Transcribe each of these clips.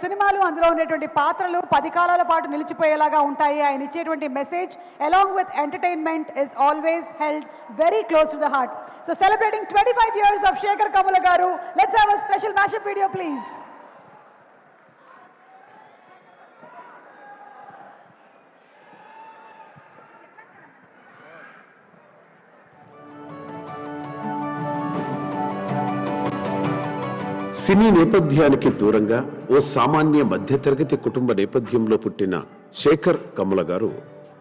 సినిమాలు అందులో ఉండేటువంటి పాత్రలు 10 కాలాల పాటు నిలిచిపోయేలాగా ఉంటాయి. ఆయన ఇచ్చేటువంటి message along with entertainment is always held very close to the heart. So celebrating 25 years of Shekhar Kammula garu, let's have a special mashup video please. సినీ నేపథ్యానికి దూరంగా ఓ సామాన్య మధ్యతరగతి కుటుంబ నేపథ్యంలో పుట్టిన శేఖర్ కమ్ముల గారు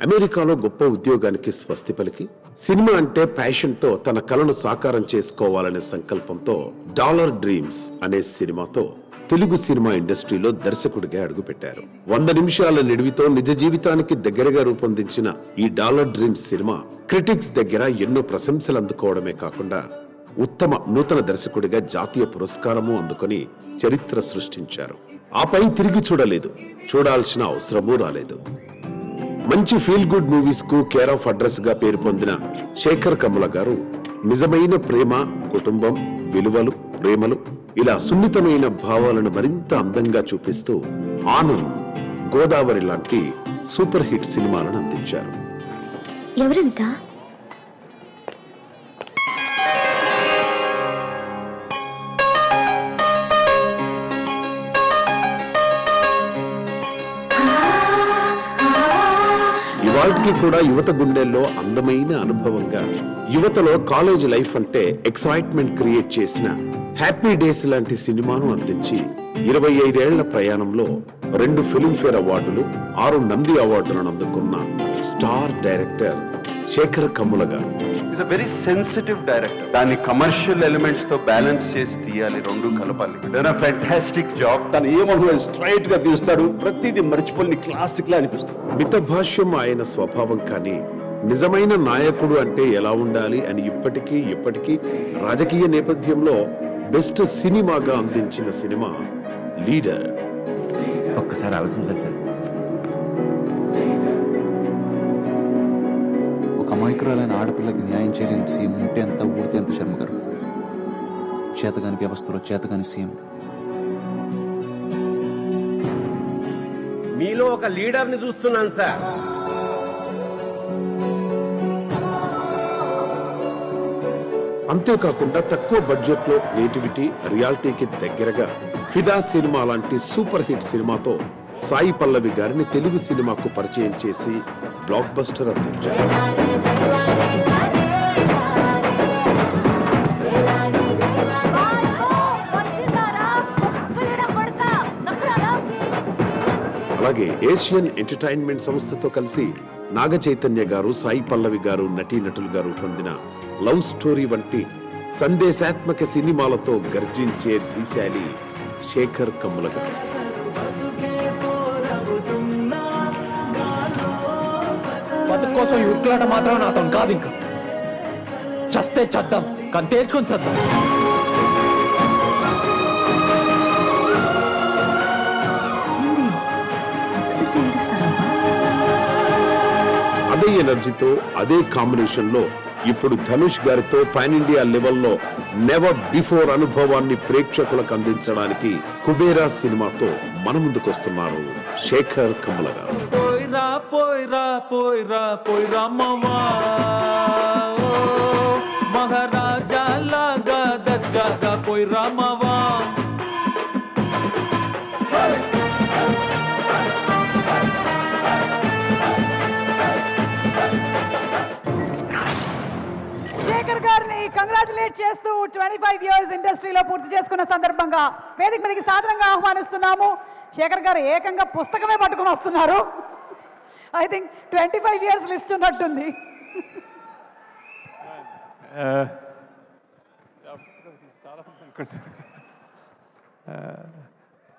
అమెరికాలో గొప్ప ఉద్యోగానికి స్వస్తి పలికి సినిమా అంటే ప్యాషన్తో తన కలను సాకారం చేసుకోవాలనే సంకల్పంతో డాలర్ డ్రీమ్స్ అనే సినిమాతో తెలుగు సినిమా ఇండస్ట్రీలో దర్శకుడిగా అడుగుపెట్టారు. 100 నిమిషాల నిడివితో నిజ జీవితానికి దగ్గరగా రూపొందించిన ఈ డాలర్ డ్రీమ్స్ సినిమా క్రిటిక్స్ దగ్గర ఎన్నో ప్రశంసలు అందుకోవడమే కాకుండా ఉత్తమ నూతన దర్శకుడిగా జాతీయ పురస్కారము అందుకొని చరిత్ర సృష్టించారు. ఆపై తిరిగి చూడలేదు, చూడాల్సిన అవసరమూ రాలేదు. మంచి ఫీల్ గుడ్ మూవీస్ కు కేర్ ఆఫ్ అడ్రస్ గా పేరు పొందిన శేఖర్ కమ్ముల గారు నిజమైన ప్రేమ, కుటుంబం, విలువలు, ప్రేమలు ఇలా సున్నితమైన భావాలను మరింత అందంగా చూపిస్తూ ఆనంద్, గోదావరి లాంటి సూపర్ హిట్ సినిమాలను అందించారు. ఎవరంతా ఇవాటికి కూడా యువత గుండెల్లో అందమైన అనుభవంగా యువతలో కాలేజ్ లైఫ్ అంటే ఎక్సైట్మెంట్ క్రియేట్ చేసిన హ్యాపీ డేస్ లాంటి సినిమాను అందించి 25 ఏళ్ల ప్రయాణంలో 2 ఫిల్మ్ఫేర్ అవార్డులు, 6 నంది అవార్డులను అందుకున్న స్టార్ డైరెక్టర్ శేఖర్ కమ్ముల గారు. Is a very sensitive director. దాన్ని కమర్షియల్ ఎలిమెంట్స్ తో బ్యాలెన్స్ చేసి తీయాలి, రెండు కలపాలి. Done a fantastic job. తను ఏమనుకో స్ట్రైట్ గా తీస్తాడు, ప్రతిదీ మర్చిపోయి క్లాసిక్ లా అనిపిస్తుంది. మితభాష్యం ఆయన స్వభావం. కానీ నిజమైన నాయకుడు అంటే ఎలా ఉండాలి అని ఇప్పటికీ రాజకీయ నేపథ్యంలో బెస్ట్ సినిమాగా అందించిన సినిమా లీడర్. ఒక్కసారి ఆలోచించండి సార్. ఒక అమాయకురాలైన ఆడపిల్లకి న్యాయం చేయలేని సీఎం ఉంటే ఎంత, ఊడితే ఎంత. శర్మ గారు చేతగాని వ్యవస్థలో చేతగాని సీఎం. మీలో ఒక లీడర్ని చూస్తున్నాను సార్. అంతేకాకుండా తక్కువ బడ్జెట్ లో నేటివిటీ, రియాలిటీకి దగ్గరగా ఫిదా సినిమా లాంటి సూపర్ హిట్ సినిమాతో సాయి పల్లవి గారిని తెలుగు సినిమాకు పరిచయం చేసి బ్లాక్ బస్టర్ అందించారు. అలాగే ఏషియన్ ఎంటర్టైన్మెంట్ సంస్థతో కలిసి నాగ చైతన్య గారు, సాయి పల్లవి గారు నటీనటులుగా రూపొందిన లవ్ స్టోరీ వంటి సందేశాత్మక సినిమాలతో గర్జించే ధీశాలి శేఖర్ కమ్ముల గారు. బతుకు కోసం ఉరుకులాట మాత్రం నాతో కాదు. ఇంకా చస్తే చద్దాం, కానీ తేల్చుకొని చద్దాం. అదే ఎనర్జీతో, అదే కాంబినేషన్ లో ఇప్పుడు ధనుష్ గారితో పాన్ ఇండియా లెవెల్లో నెవర్ బిఫోర్ అనుభవాన్ని ప్రేక్షకులకు అందించడానికి కుబేరా సినిమాతో మన ముందుకొస్తున్నారు శేఖర్ కమ్ముల గారు. మహారాజా లాగా దర్జాగా పోయి రామవా. శేఖర్ గారిని కంగ్రాచులేట్ చేస్తూ 25 ఇయర్స్ ఇండస్ట్రీలో పూర్తి చేసుకున్న సందర్భంగా వేదిక మీదకి సాధారణంగా ఆహ్వానిస్తున్నాము. శేఖర్ గారు ఏకంగా పుస్తకమే పట్టుకుని వస్తున్నారు. ఐ థింక్ 25 ఇయర్స్ లిస్ట్ ఉన్నట్టుంది.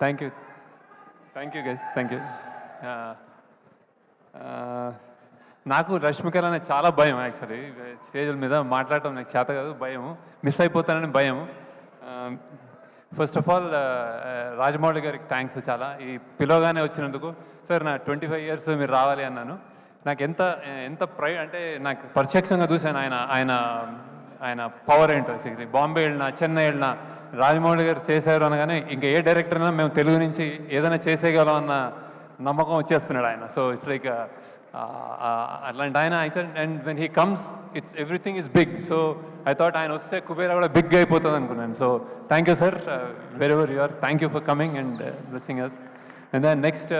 Thank you guys, thank you. నాకు రష్మికర్ అనేది చాలా భయం. యాక్చువల్లీ స్టేజ్ల మీద మాట్లాడటం నాకు చేత కాదు, భయం, మిస్ అయిపోతానని భయం. ఫస్ట్ ఆఫ్ ఆల్ రాజమౌళి గారికి థ్యాంక్స్ చాలా. ఈ పిలవగానే వచ్చినందుకు. సార్ నా 25 ఇయర్స్ మీరు రావాలి అన్నాను. నాకు ఎంత అంటే నాకు ప్రత్యక్షంగా చూశాను ఆయన ఆయన ఆయన పవర్ ఏంటో. బాంబే వెళ్ళినా, చెన్నై వెళ్ళినా రాజమౌళి గారు చేశారు అనగానే ఇంకా ఏ డైరెక్టర్ అయినా మేము తెలుగు నుంచి ఏదైనా చేసేయగలం అన్న నమ్మకం వచ్చేస్తున్నాడు ఆయన. సో ఇట్స్ లైక్ అట్లాంటి ఆయన and when he comes it's everything is big. So I thought ఆయన వస్తే కుబేరా కూడా బిగ్గా అయిపోతుంది అనుకున్నాను. So thank you sir, very ever you are, thank you for coming and blessing us. And then next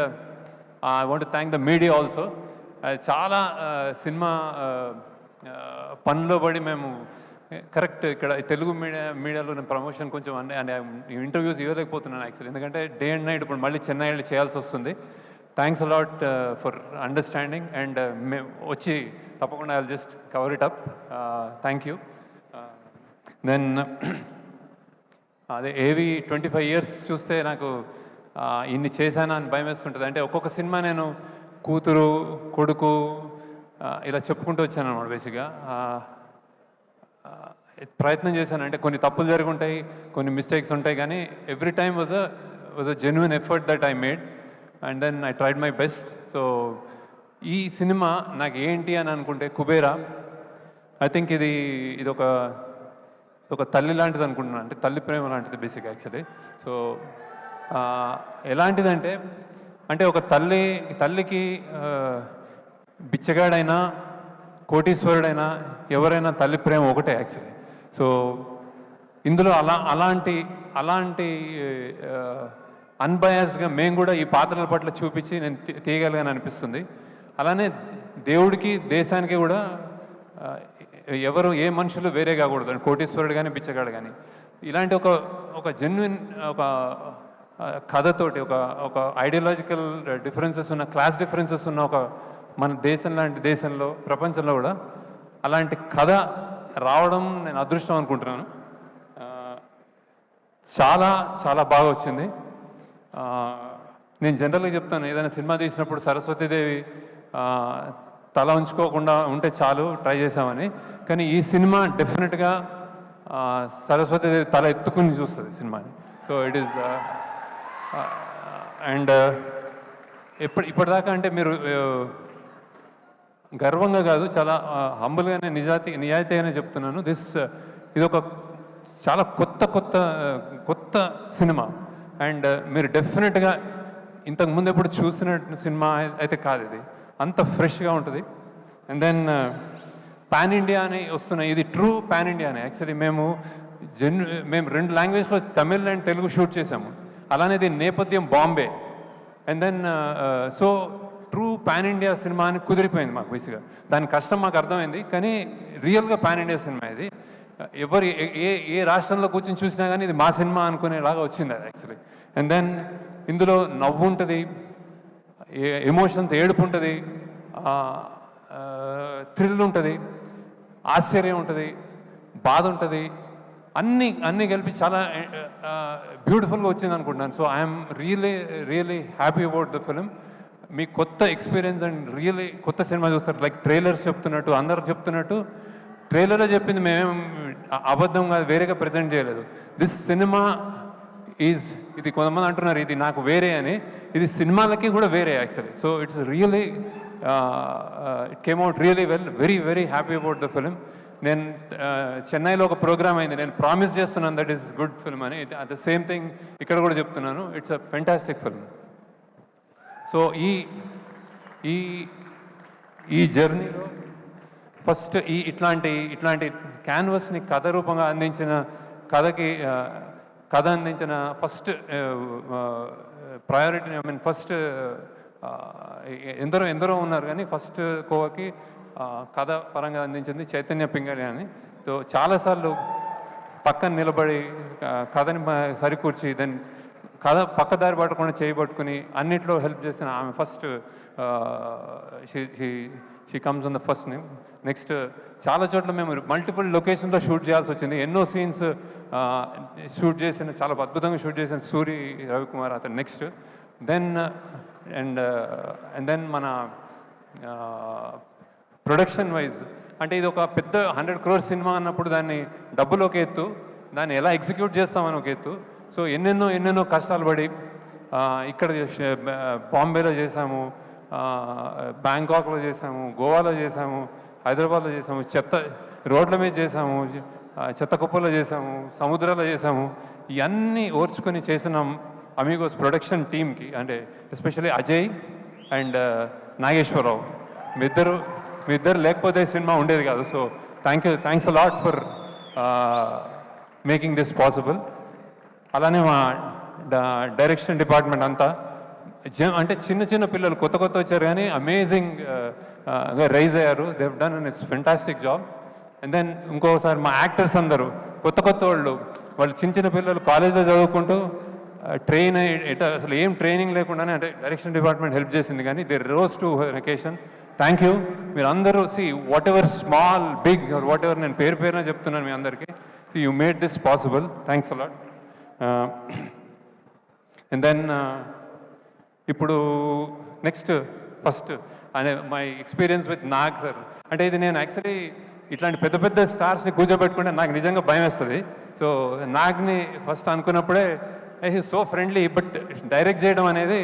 I want to thank the media also. చాలా cinema పనిలో పడి మేము కరెక్ట్ ఇక్కడ తెలుగు మీడియాలో నేను ప్రమోషన్ కొంచెం అంటే ఇంటర్వ్యూస్ ఇవ్వలేకపోతున్నాను యాక్చువల్లీ, ఎందుకంటే డే అండ్ నైట్ ఇప్పుడు మళ్ళీ చెన్నై వెళ్ళి చేయాల్సి వస్తుంది. Thanks a lot for understanding and మేము వచ్చి తప్పకుండా I will just cover it up. Thank you. Then అదే ఏవి 25 years చూస్తే నాకు ఇన్ని చేశానా అని భయం వేస్తుంటుంది. అంటే ఒక్కొక్క సినిమా నేను కూతురు కొడుకు ఇలా చెప్పుకుంటూ వచ్చాను అన్నమాట. బేసిక్గా ప్రయత్నం చేశాను, అంటే కొన్ని తప్పులు జరిగి ఉంటాయి, కొన్ని మిస్టేక్స్ ఉంటాయి, కానీ every time was a genuine effort that I made and then I tried my best. So ఈ సినిమా నాకు ఏంటి అని అనుకుంటే కుబేరా, ఐ థింక్ ఇది ఒక తల్లి లాంటిది అనుకుంటున్నాను, అంటే తల్లి ప్రేమ లాంటిది బేసిక్ యాక్చువల్లీ. సో ఎలాంటిదంటే అంటే ఒక తల్లికి బిచ్చగాడైనా కోటీశ్వరుడైనా ఎవరైనా తల్లి ప్రేమ ఒకటే యాక్చువల్లీ. సో ఇందులో అలాంటి అన్బయాస్డ్గా మేము కూడా ఈ పాత్రల పట్ల చూపించి నేను తీయగలిగాను అనిపిస్తుంది. అలానే దేవుడికి దేశానికి కూడా ఎవరు ఏ మనుషులు వేరే కాకూడదు, కోటీశ్వరుడు కానీ బిచ్చగాడు కానీ. ఇలాంటి ఒక జెన్యున్ ఒక కథతోటి ఒక ఐడియాలజికల్ డిఫరెన్సెస్ ఉన్న, క్లాస్ డిఫరెన్సెస్ ఉన్న ఒక మన దేశం లాంటి దేశంలో ప్రపంచంలో కూడా అలాంటి కథ రావడం నేను అదృష్టం అనుకుంటున్నాను. చాలా చాలా బాగా వచ్చింది. నేను జనరల్గా చెప్తాను, ఏదైనా సినిమా తీసినప్పుడు సరస్వతీదేవి తల ఉంచుకోకుండా ఉంటే చాలు ట్రై చేసామని, కానీ ఈ సినిమా డెఫినెట్గా సరస్వతీదేవి తల ఎత్తుకుని చూస్తుంది సినిమాని. సో ఇట్ ఈస్ అండ్ ఇప్పటిదాకా అంటే మీరు గర్వంగా కాదు, చాలా హంబుల్గానే నిజాయితీగానే చెప్తున్నాను. ఇది ఒక చాలా కొత్త సినిమా అండ్ మీరు డెఫినెట్గా ఇంతకుముందు ఎప్పుడు చూసిన సినిమా అయితే కాదు, ఇది అంత ఫ్రెష్గా ఉంటుంది. అండ్ దెన్ పాన్ ఇండియా అని వస్తున్నాయి, ఇది ట్రూ పాన్ ఇండియానే యాక్చువల్లీ. మేము 2 లాంగ్వేజ్లో తమిళ్ అండ్ తెలుగు షూట్ చేసాము. అలానే ఇది నేపథ్యం Bombay. And then so true pan India cinema అని కుదిరిపోయింది మాకు బేసిక్గా. దాని కష్టం మాకు అర్థమైంది, కానీ రియల్గా పాన్ ఇండియా సినిమా ఇది. ఎవరు ఏ రాష్ట్రంలో కూర్చొని చూసినా కానీ ఇది మా సినిమా అనుకునేలాగా వచ్చింది అది యాక్చువల్లీ. అండ్ దెన్ ఇందులో నవ్వు ఉంటుంది, ఎమోషన్స్, ఏడుపు ఉంటుంది, థ్రిల్ ఉంటుంది, ఆశ్చర్యం ఉంటుంది, బాధ ఉంటుంది, అన్నీ కలిపి చాలా బ్యూటిఫుల్గా వచ్చింది అనుకుంటున్నాను. So I'm really happy about the film. మీ కొత్త ఎక్స్పీరియన్స్ అండ్ రియలీ కొత్త సినిమా చూస్తారు. లైక్ ట్రైలర్స్ చెప్తున్నట్టు, అందరు చెప్తున్నట్టు ట్రైలర్లో చెప్పింది మేమేం అబద్ధం కాదు, వేరేగా ప్రజెంట్ చేయలేదు. దిస్ సినిమా ఇది కొంతమంది అంటున్నారు ఇది నాకు వేరే అని, ఇది సినిమాలకి కూడా వేరే actually. So it's really it came out really well. Very happy about the film. నేను చెన్నైలో ఒక ప్రోగ్రామ్ అయింది, నేను ప్రామిస్ చేస్తున్నాను దట్ ఈస్ గుడ్ ఫిల్మ్ అని. ద సేమ్ థింగ్ ఇక్కడ కూడా చెప్తున్నాను, it's a fantastic film. So ఈ జర్నీలో ఫస్ట్ ఇట్లాంటి క్యాన్వస్ని కథ రూపంగా అందించిన కథ అందించిన first priority, I mean first ఎందరో ఉన్నారు, కానీ ఫస్ట్ కోవకి కథ పరంగా అందించింది చైతన్య పింగళి అని. సో చాలాసార్లు పక్కన నిలబడి కథని సరికూర్చి దెన్ కథ పక్కదారి పట్టకుండా చేయబట్టుకుని అన్నిట్లో హెల్ప్ చేసిన ఆమె first she comes on the first name. Next చాలా చోట్ల మేము మల్టిపుల్ లొకేషన్లో షూట్ చేయాల్సి వచ్చింది. ఎన్నో సీన్స్ షూట్ చేసిన, చాలా అద్భుతంగా షూట్ చేసిన సూరి రవికుమార్ అతను నెక్స్ట్. అండ్ దెన్ మన ప్రొడక్షన్ వైజ్ అంటే ఇది ఒక పెద్ద 100 crore సినిమా అన్నప్పుడు దాన్ని డబ్బులు ఒక ఎత్తు, దాన్ని ఎలా ఎగ్జిక్యూట్ చేస్తామని ఒక ఎత్తు. సో ఎన్నెన్నో కష్టాలు పడి ఇక్కడ బాంబేలో చేసాము, బ్యాంకాక్లో చేసాము, గోవాలో చేసాము, హైదరాబాద్లో చేసాము, చెత్త రోడ్ల మీద చేసాము, చెత్త కుప్పలో చేసాము, సముద్రాల్లో చేసాము. ఇవన్నీ ఓర్చుకొని చేసిన అమీగోస్ ప్రొడక్షన్ టీమ్కి, అంటే ఎస్పెషల్లీ అజయ్ అండ్ నాగేశ్వరరావు, మీ ఇద్దరు లేకపోతే సినిమా ఉండేది కాదు. So thanks a lot for making this possible. అలానే మా డైరెక్షన్ డిపార్ట్మెంట్ అంతా అంటే చిన్న పిల్లలు కొత్త వచ్చారు కానీ అమేజింగ్ రైజ్ అయ్యారు. They have done it's fantastic job. And then ఇంకోసారి మా యాక్టర్స్ అందరూ కొత్త వాళ్ళు చిన్న పిల్లలు కాలేజ్లో చదువుకుంటూ ట్రైన్ అసలు ఏం ట్రైనింగ్ లేకుండానే అంటే డైరెక్షన్ డిపార్ట్మెంట్ హెల్ప్ చేసింది, కానీ they rose to vacation. Thank you. మీరు అందరూ whatever small big whatever, నేను పేరున చెప్తున్నాను మీ అందరికీ. You made this possible. Thanks a lot. And then ఇప్పుడు నెక్స్ట్ ఫస్ట్ అనే my experience with Nag sir. అంటే ఇది నేను యాక్చువల్లీ ఇట్లాంటి పెద్ద స్టార్స్ని కూర్చోబెట్టుకుంటే నాకు నిజంగా భయం వేస్తుంది. సో నాగ్ని ఫస్ట్ అనుకున్నప్పుడే he so friendly, but direct చేయడం అనేది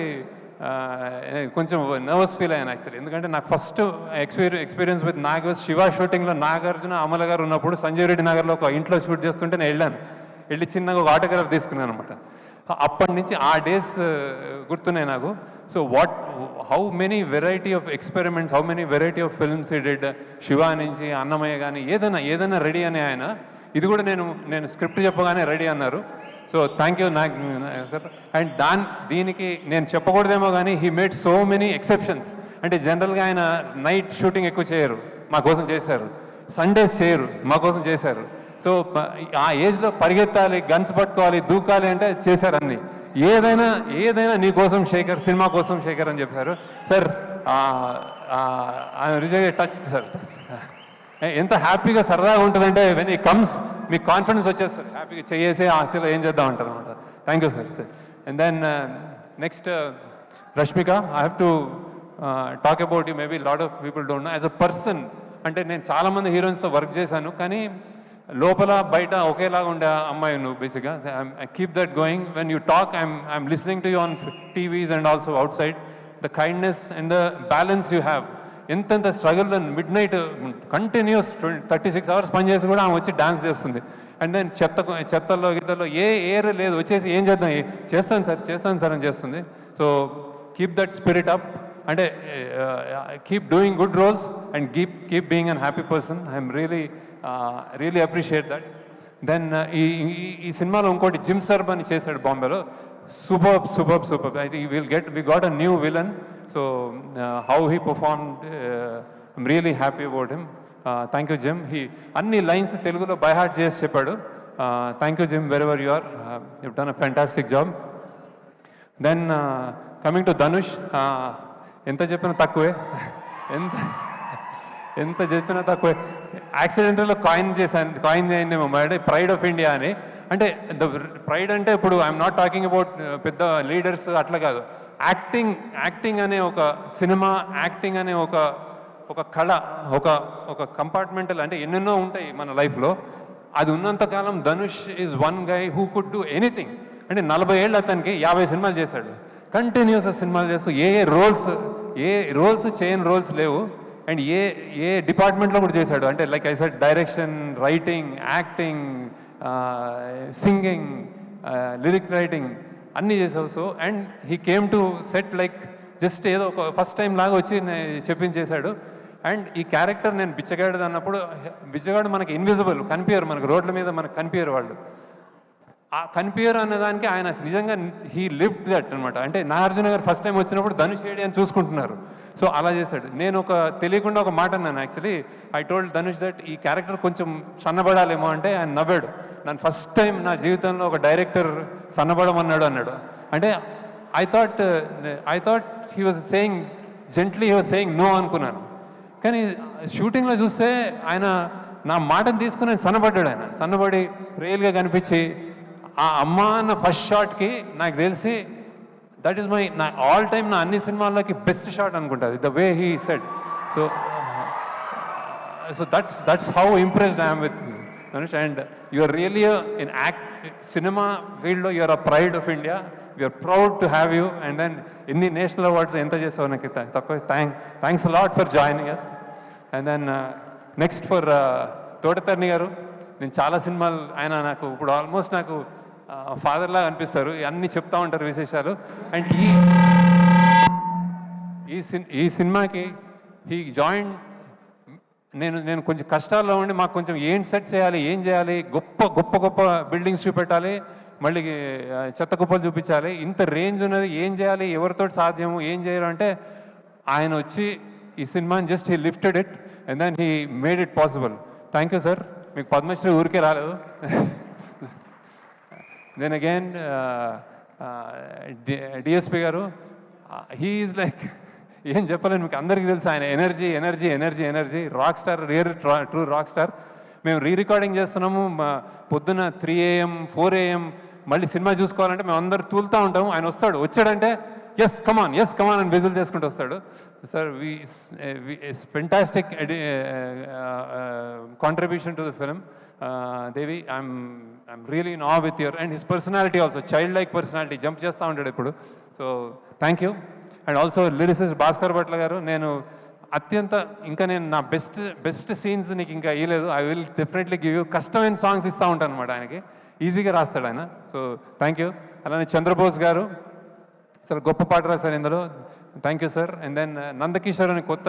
కొంచెం నర్వస్ ఫీల్ అయ్యాను యాక్చువల్లీ. ఎందుకంటే నాకు first experience with Nag Shiva షూటింగ్లో నాగార్జున అమల గారు ఉన్నప్పుడు సంజయ్ రెడ్డి నగర్లో ఒక ఇంట్లో షూట్ చేస్తుంటే నేను వెళ్ళి చిన్నగా ఒక ఆటోగ్రాఫ్ తీసుకున్నాను అనమాట. అప్పటి నుంచి ఆ డేస్ గుర్తున్నాయి నాకు. So how many variety of experiments, how many variety of films ఈ డెడ్. శివ నుంచి అన్నమయ్య కానీ ఏదైనా రెడీ అని ఆయన. ఇది కూడా నేను స్క్రిప్ట్ చెప్పగానే రెడీ అన్నారు. So thank you Nag sir. And దీనికి నేను చెప్పకూడదేమో కానీ he made so many exceptions. అంటే జనరల్గా ఆయన నైట్ షూటింగ్ ఎక్కువ చేయరు, మా కోసం చేశారు. సండేస్ చేయరు, మా కోసం చేశారు. సో ఆ ఏజ్లో పరిగెత్తాలి, గన్స్ పట్టుకోవాలి, దూకాలి అంటే చేశారు అన్నీ. ఏదైనా నీ కోసం శేఖర్, సినిమా కోసం శేఖర్ అని చెప్పారు సార్. Reserve touch sir. ఎంత హ్యాపీగా సరదాగా ఉంటుందంటే వెన్ ఈ కమ్స్ మీకు కాన్ఫిడెన్స్ వచ్చేస్తారు, హ్యాపీగా చేసి యాక్చువల్గా ఏం చేద్దాం అంటారు అనమాట. Thank you sir. And then next Rashmika, I have to talk about you. Maybe lot of people don't know as a person. అంటే నేను చాలామంది హీరోయిన్స్తో వర్క్ చేశాను, కానీ లోపల బయట ఒకేలాగా ఉండే అమ్మాయి నువ్వు బేసిక్గా. I keep that going. When you talk I'm listening to you on TVs and also outside. The kindness and the balance you have. ఎంతెంత struggle, midnight continuous 36 hours పనిచేసి కూడా ఆమె వచ్చి డాన్స్ చేస్తుంది. అండ్ దెన్ చెత్తల్లో గిత్తల్లో ఏర్ లేదు, వచ్చేసి ఏం చేద్దాం, చేస్తాను సార్ అని చేస్తుంది. So keep that spirit up. అంటే keep doing good roles and keep being an happy person. I'm really appreciate that. Then ఈ సినిమాలో ఇంకోటి జిమ్ సర్బ్ అని చేశాడు బాంబేలో. Super. I think we got a new villain. So how he performed, I'm really happy about him. Thank you Jim. అన్ని lines తెలుగులో by heart చేసి చెప్పాడు. Thank you Jim, wherever you are, you done a fantastic job. Then coming to Dhanush, ఎంత చెప్పినా తక్కువే. ఎంత చెప్పినా తక్కువే. యాక్సిడెంటల్లో కాయిన్ అయిందేమో అంటే ప్రైడ్ ఆఫ్ ఇండియా అని. అంటే ద ప్రైడ్ అంటే ఇప్పుడు ఐఎమ్ నాట్ టాకింగ్ అబౌట్ పెద్ద లీడర్స్ అట్లా కాదు. యాక్టింగ్ అనే ఒక సినిమా, యాక్టింగ్ అనే ఒక కళ, ఒక కంపార్ట్మెంటల్, అంటే ఎన్నెన్నో ఉంటాయి మన లైఫ్లో. అది ఉన్నంతకాలం Dhanush is one guy who could do anything. అంటే 40 ఏళ్ళు అతనికి 50 సినిమాలు చేశాడు కంటిన్యూస్ సినిమాలు చేస్తూ. ఏ రోల్స్ చేయని రోల్స్ లేవు. అండ్ ఏ డిపార్ట్మెంట్లో కూడా చేశాడు. అంటే like I said, direction, writing, acting, singing, lyric writing అన్నీ చేసావు. So and he came to set like just ఏదో ఒక ఫస్ట్ టైం లాగా వచ్చి చెప్పించేశాడు. అండ్ ఈ క్యారెక్టర్ నేను బిచ్చగాడు అన్నప్పుడు, బిచ్చగాడు మనకి ఇన్విజిబుల్, కనిపించరు మనకు, రోడ్ల మీద మనకు కనిపించరు వాళ్ళు. ఆ కనిపించరు అన్నదానికి ఆయన నిజంగా హీ లివ్డ్ దట్ అనమాట. అంటే నాగార్జున గారు ఫస్ట్ టైం వచ్చినప్పుడు ధనుష్ ఏడి అని చూసుకుంటున్నారు. సో అలా చేశాడు. నేను తెలియకుండా ఒక మాట అన్నాను actually. I told Dhanush that ఈ క్యారెక్టర్ కొంచెం సన్నబడాలేమో అంటే ఆయన నవ్వాడు. నన్ను ఫస్ట్ టైం నా జీవితంలో ఒక డైరెక్టర్ సన్నబడమన్నాడు అన్నాడు. అంటే I thought he was saying gently, he was saying no అనుకున్నాను. కానీ షూటింగ్లో చూస్తే ఆయన నా మాటను తీసుకుని ఆయన సన్నబడ్డాడు. ఆయన సన్నబడి రియల్గా కనిపించి ఆ అమ్మ అన్న ఫస్ట్ షాట్కి నాకు తెలిసి దట్ ఈస్ నా ఆల్ టైమ్, నా అన్ని సినిమాల్లోకి బెస్ట్ షాట్ అనుకుంటుంది, the way he said. So that's how impressed I'm with Dhanush. And you are really in cinema ఫీల్డ్లో you are a pride of India. We are proud to have you. And then ఎన్ని national awards ఎంత చేసావు నాకు తక్కువ. Thanks lot for joining us. And then next for Thota Tharani గారు. నేను చాలా సినిమాలు ఆయన నాకు ఇప్పుడు ఆల్మోస్ట్ నాకు ఫాదర్ లాగా అనిపిస్తారు, అన్నీ చెప్తా ఉంటారు విశేషాలు. అండ్ ఈ సినిమాకి హీ జాయిన్, నేను కొంచెం కష్టాల్లో ఉండి మాకు కొంచెం ఏం సెట్ చేయాలి, ఏం చేయాలి, గొప్ప గొప్ప గొప్ప బిల్డింగ్స్ చూపెట్టాలి, మళ్ళీ చెత్త కుప్పలు చూపించాలి, ఇంత రేంజ్ ఉన్నది, ఏం చేయాలి, ఎవరితో సాధ్యము, ఏం చేయరు అంటే ఆయన వచ్చి ఈ సినిమాని just he lifted it and then he made it possible. Thank you sir. మీకు పద్మశ్రీ ఊరికే రాలేదు. దెన్ అగైన్ డిఎస్పి గారు, హీ ఈజ్ లైక్ ఏం చెప్పలేను మీకు, అందరికీ తెలుసు ఆయన energy energy energy energy, rock star, true rock star. మేము రికార్డింగ్ చేస్తున్నాము, పొద్దున 3 AM 4 AM, మళ్ళీ సినిమా చూసుకోవాలంటే మేము అందరు తూలుతూ ఉంటాము. ఆయన వచ్చాడంటే ఎస్ కమాన్ అని విజిల్ చేసుకుంటూ వస్తాడు. Sir fantastic contribution to the film. Devi, I'm really in awe with your, and his personality also, childlike personality, jump చేస్తూ ఉంటాడు ఇప్పుడు. So thank you. And also lyricist Bhaskar Bhatla గారు, నేను నా బెస్ట్ సీన్స్ నీకు ఇంకా ఇవ్వలేదు. I will definitely give you. కష్టమైన సాంగ్స్ ఇస్తూ ఉంటాను అనమాట ఆయనకి, ఈజీగా రాస్తాడు ఆయన. So thank you. అలానే చంద్రబోస్ గారు, అసలు గొప్ప పాట రాశారు ఇందులో. Thank you sir. And then Nandakishore అని కొత్త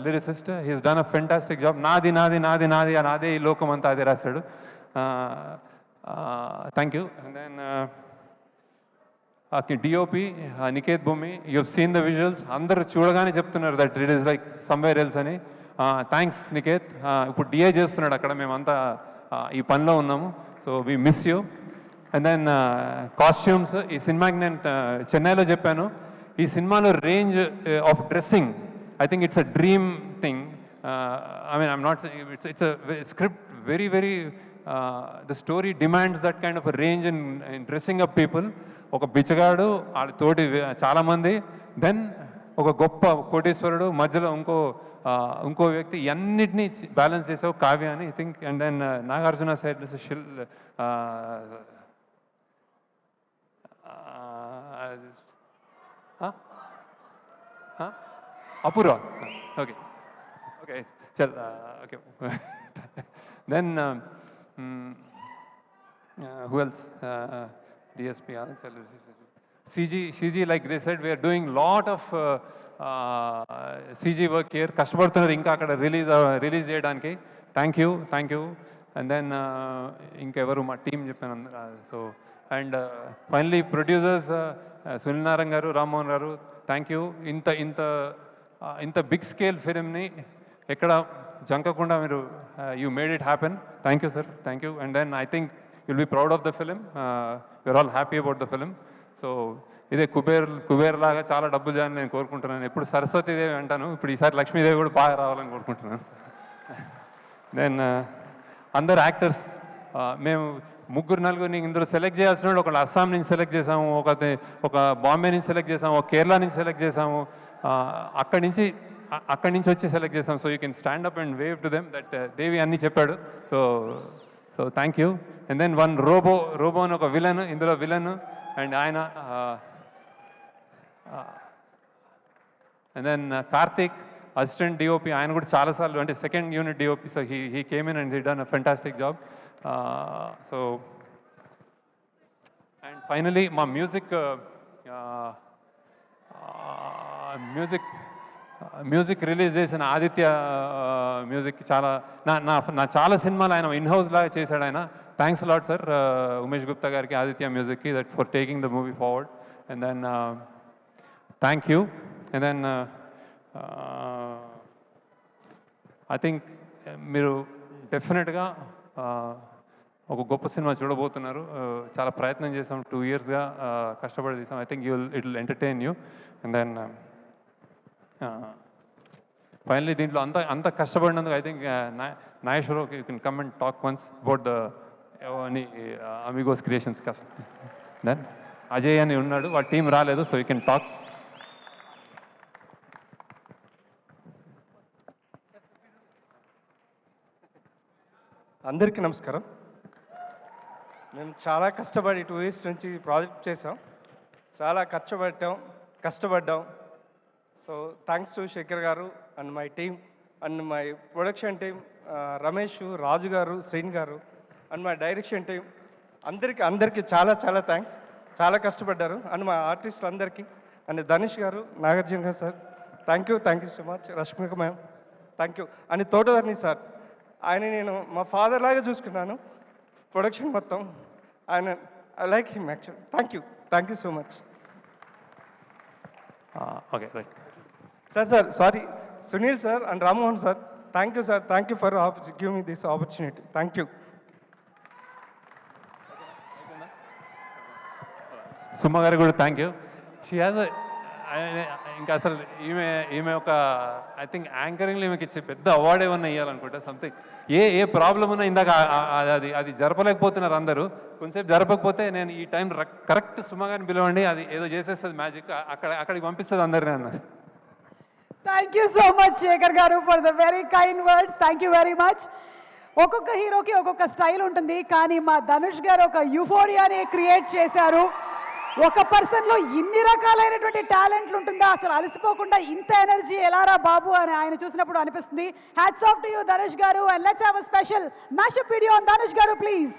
lyricist, he's done a fantastic job. నాది నాది నాది నాది నాదే ఈ లోకం అంతా అదే రాశాడు. Thank you. And then DOP Niket Bommi, you have seen the visuals, అందరూ చూడగానే చెప్తున్నారు that it is like somewhere else అని. థ్యాంక్స్ నికేత్. ఇప్పుడు డిఏ చేస్తున్నాడు అక్కడ, మేమంతా ఈ పనిలో ఉన్నాము. So we miss you. And then costumes, ఈ సినిమాకి నేను చెన్నైలో చెప్పాను, ఈ సినిమాలో range of dressing, I think it's a dream thing. I mean I'm not, it's a script very very, the story demands that kind of range in dressing up people. ఒక బిచ్చగాడు, వాళ్ళ తోటి చాలామంది, దెన్ ఒక గొప్ప కోటీశ్వరుడు, మధ్యలో ఇంకో వ్యక్తి, అన్నిటినీ బ్యాలెన్స్ చేసావు కావ్య అని I think. And then Nagarjuna side Apoorva. Okay okay చల్ okay. Then who else? DSP, CG, like they said, we are doing lot of CG work here. కష్టపడుతున్నారు ఇంకా అక్కడ రిలీజ్ చేయడానికి. Thank you. అండ్ దెన్ ఇంకెవరు మా టీం చెప్పాను అందరూ. So and finally producers Sunil Narayana గారు, రామ్మోహన్ గారు, థ్యాంక్ యూ. ఇంత బిగ్ స్కేల్ ఫిలింని ఎక్కడ జంకకుండా మీరు you made it happen. Thank you sir, thank you. And then I think you'll be proud of the film. We're all happy about the film. So ఇదే కుబేర్ లాగా చాలా డబ్బులు చేయాలని నేను కోరుకుంటున్నాను. ఎప్పుడు సరస్వతీదేవి అంటాను, ఇప్పుడు ఈసారి లక్ష్మీదేవి కూడా బాగా రావాలని కోరుకుంటున్నాను. దెన్ అందరు యాక్టర్స్, మేము 3-4 ఇందులో సెలెక్ట్ చేయాల్సిన ఒకళ్ళు అస్సాం నుంచి సెలెక్ట్ చేసాము, ఒక బాంబే నుంచి సెలెక్ట్ చేసాము, ఒక కేరళ నుంచి సెలెక్ట్ చేసాము, అక్కడి నుంచి వచ్చి సెలెక్ట్ చేసాము. So you can stand up and wave to them that Devi అన్నీ చెప్పాడు. So thank you. And then one robo అని ఒక విలన్, ఇందులో విలన్, అండ్ ఆయన. And then Karthik, assistant DOP, ఆయన కూడా చాలాసార్లు, అంటే second unit DOP. So he came in and he done a fantastic job. So and finally మా మ్యూజిక్ రిలీజ్ చేసిన ఆదిత్య మ్యూజిక్, చాలా నా చాలా సినిమాలు ఆయన ఇన్హౌస్ లాగా చేశాడు ఆయన. Thanks lot sir Umesh Gupta గారికి, ఆదిత్య మ్యూజిక్కి, that for taking the movie forward. And then thank you. And then I think మీరు డెఫినెట్గా ఒక గొప్ప సినిమా చూడబోతున్నారు. చాలా ప్రయత్నం చేసాం, 2 yearsగా కష్టపడి చేసాం. I think it will entertain you. And then finally దీంట్లో అంత కష్టపడినందుకు I think Nageswara, you can come and talk once about the Amigos Creations కష్టం. దెన్ అజయ్ అని ఉన్నాడు, వాళ్ళ టీం రాలేదు, సో యూ కెన్ టాక్. అందరికీ నమస్కారం. మేము చాలా కష్టపడి 2 years నుంచి ప్రాజెక్ట్ చేసాం, చాలా కష్టపడ్డాం. So thanks to Shekhar garu and my team and my production team, Ramesh, Raju garu, Sreen గారు, అండ్ మా డైరెక్షన్ టీం అందరికీ చాలా చాలా థ్యాంక్స్. చాలా కష్టపడ్డారు. అండ్ మా ఆర్టిస్టులు అందరికీ, అండ్ ధనుష్ గారు, నాగార్జున గారు sir, thank you so much. Rashmika ma'am thank you. And Thota Tharani sir, ఆయన నేను మా ఫాదర్ లాగా చూసుకున్నాను ప్రొడక్షన్ మొత్తం. ఆయన I like him actually. Thank you so much okay right. Sir sorry, Sunil sir and Rammohan sir, thank you sir. Thank you for give me this opportunity. Thank you. Suma గారికి కూడా thank you. She has ఇంకా అసలు ఈమె ఒక I think యాంకరింగ్లో ఈమెకి ఇచ్చే పెద్ద award ఏమన్నా ఇవ్వాలనుకుంటా. సంథింగ్ ఏ ప్రాబ్లం ఉన్నా ఇందాక అది జరపలేకపోతున్నారు అందరూ. కొంచెంసేపు జరపకపోతే నేను ఈ టైం కరెక్ట్ సుమ గారిని పిలవండి, అది ఏదో చేసేస్తుంది మ్యాజిక్, అక్కడికి పంపిస్తుంది అందరినీ అన్నారు. Thank you so much Shekhar garu for the very kind words. Thank you very much. ఒక్కొక్క హీరోకి ఒక్కొక్క స్టైల్ ఉంటుంది, కానీ మా ధనుష్ గారు ఒక యూఫోరియాని క్రియేట్ చేశారు. ఒక పర్సన్లో ఇన్ని రకాలైనటువంటి టాలెంట్లు ఉంటుందా, అసలు అలసిపోకుండా ఇంత ఎనర్జీ ఎలారా బాబు అని ఆయన చూసినప్పుడు అనిపిస్తుంది. Hats off to you Dhanush garu. And let's have a special mashup video on Dhanush garu please.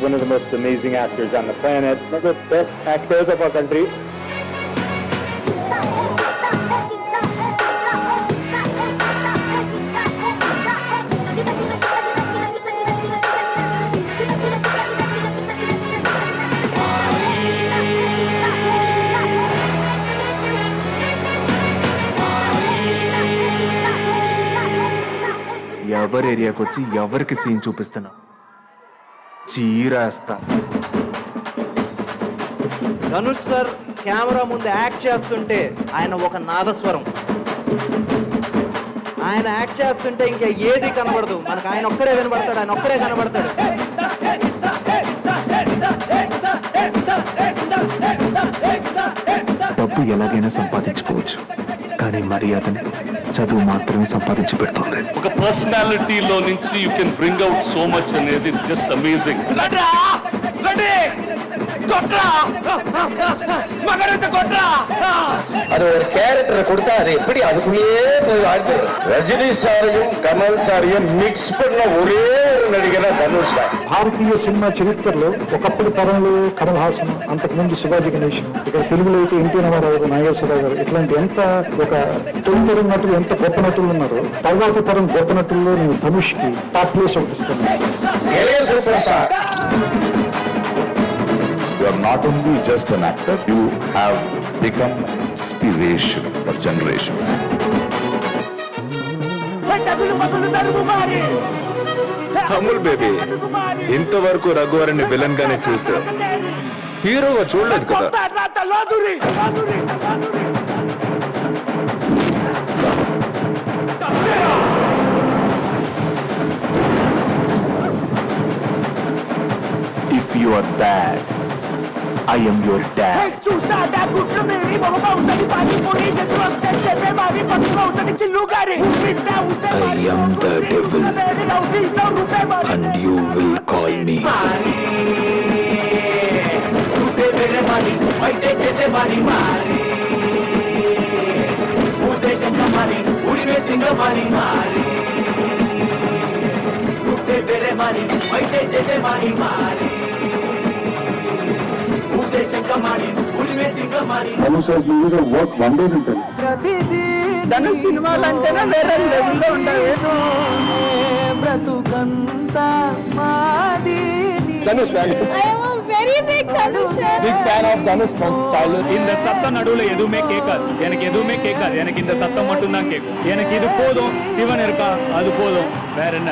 One of the most amazing actors on the planet, one of the best actors of our country. ఎవరి ఏరియాకి వచ్చి ఎవరికి scene చూపిస్తున్నా చీరేస్తా. Dhanush sir camera ముందు act చేస్తుంటే ఆయన ఒక నాదస్వరం. ఆయన యాక్ట్ చేస్తుంటే ఇంకా ఏది కనబడదు మనకు. ఆయన ఒక్కడే వినబడతాడు, ఆయన ఒక్కడే కనబడతాడు. డబ్బు ఎలాగైనా సంపాదించుకోవచ్చు, కానీ మర్యాదని చదువు మాత్రమే సంపాదించి పెడుతుంది. ఒక పర్సనాలిటీలో నుంచి you can bring out so much అనేది ఇట్స్ జస్ట్ అమేజింగ్. அது ஒரு கேரக்டரை கொடுத்தா அது எப்படி அதுக்குள்ளேயே போய் வாழ்ந்து. ரஜினி சாரையும் கமல் சாரையும் மிக்ஸ் பண்ண ஒரே ஒரு நடிகர் தனுஷ் தான். భారతీయ సినిమా చరిత్రలో ఒకప్పుడు తరంలో కమల్ హాసన్, అంతకుముందు శివాజీ గణేశన్, ఇక్కడ తెలుగులో అయితే ఎన్టీ రామారావు, నాగేశ్వరరావు గారు, ఇట్లాంటి ఎంత ఒక తొలితరం నటులు ఎంత గొప్ప నటులు ఉన్నారో, తర్వాత తరం గొప్ప నటుల్లో నేను ధనుష్కి టాప్ ప్లేస్ ఒకటి ఇస్తాను. Super star. You are not only just an actor, you have become inspiration for generations. Amul baby, ఇంతవరకు రఘువరని విలన్ గానే చూసా, హీరోగా చూడలేదు కదా. If you are bad, I am your dad. I am the devil, and you will call me. Dhanush సినిమాలంటేనే వేరే లెవెల్లో ఉంటాయి. బ్రతుకంతా మాది. Big fan of Dhanush from childhood. இந்த சத்தம் நடுவுல எதுவுமே கேட்காது, எனக்கு எதுவுமே கேட்காது. எனக்கு இந்த சத்தம் மட்டும் தான் கேட்கும். எனக்கு இது போதும், சிவன் இருக்கா அது போதும், வேற என்ன.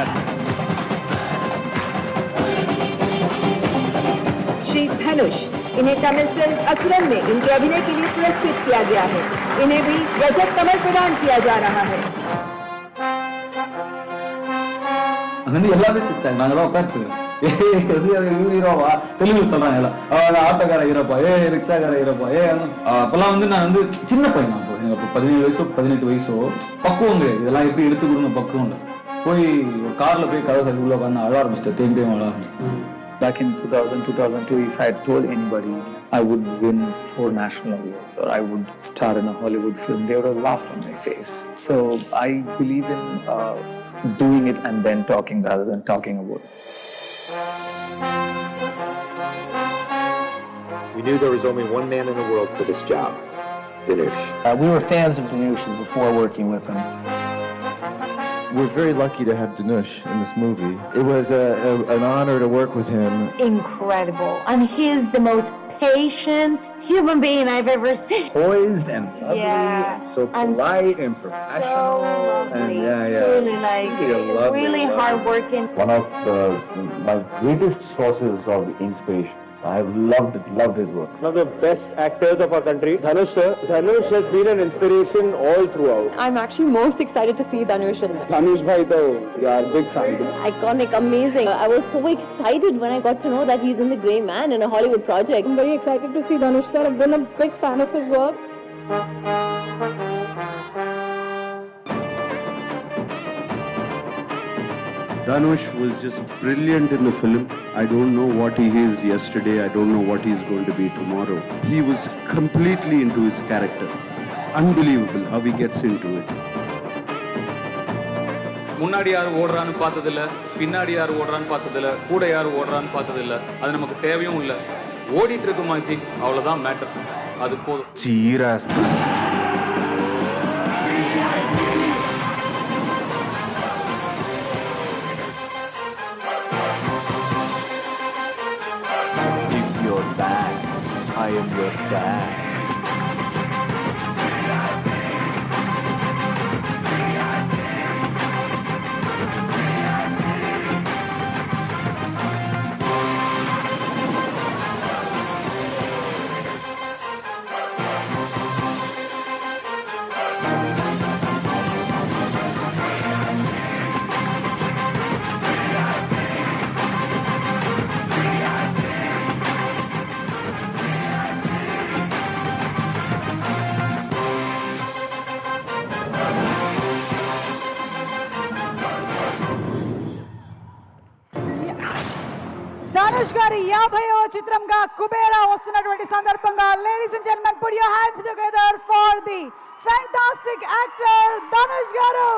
श्री धनुष, इन्हें तमिल फिल्म असुरन में इनके अभिनय के लिए पुरस्कृत किया गया है. इन्हें भी रजत कमल प्रदान किया जा रहा है. எல்லாமே சிரிச்சாங்க. நாங்கதான் உட்காந்து ஹீரோவா தெலுங்கு சொல்றாங்க எல்லாம். ஆட்டோக்கார ஹீரோப்பா, ரிக்ஷாக்கார ஹீரோப்பா, அப்பெல்லாம் நான் சின்ன பையன். அப்போ எனக்கு 17 வயசோ 18 வயசோ பக்குவம் கிடையாது. இதெல்லாம் எப்படி எடுத்துக்கணும் பக்குவம் இல்லை. போய் ஒரு காரில் போய் கதை சரி உள்ள பண்ண அழ ஆரம்பிச்சிட்டேன், தேம்பி அழ ஆரம்பிச்சிட்டேன். Back in 2000, 2002, if I had told anybody I would win 4 national awards or I would star in a Hollywood film, they would have laughed on my face. So I believe in doing it and then talking rather than talking about it. We knew there was only one man in the world for this job, Dhanush. We were fans of Dhanush before working with him. We're very lucky to have Dhanush in this movie. It was an honor to work with him. Incredible. And he's the most patient human being I've ever seen. Poised and lovely Yeah. and so polite and professional. So lovely. And Truly, like, really hardworking. One of my greatest sources of inspiration. I have loved his work. One of the best actors of our country, Dhanush sir. Dhanush has been an inspiration all throughout. I'm actually most excited to see Dhanush in this. Dhanush bhai to, yeah, big fan. Iconic, amazing. I was so excited when I got to know that he's in The Grey Man in a Hollywood project. I'm very excited to see Dhanush sir. I've been a big fan of his work. Dhanush was just brilliant in the film. I don't know what he is yesterday. I don't know what he's going to be tomorrow. He was completely into his character. Unbelievable how he gets into it. முன்னாடி யார் ஓடுறான்னு பார்த்ததில்ல, பின்னாடி யார் ஓடுறான்னு பார்த்ததில்ல, கூட யார் ஓடுறான்னு பார்த்ததில்ல. அது நமக்கு தேவையும் இல்லை. ஓடிட்டு இருக்குமாச்சி, அவ்வளோதான் மேட்டர். அது போதும். చీరేస్తా. If you're bad, I am your dad. Dhanush గారి 50వ చిత్రంగా కుబేరా వస్తున్నటువంటి సందర్భంగా ladies and gentlemen put your hands together for the fantastic actor Dhanush గారు.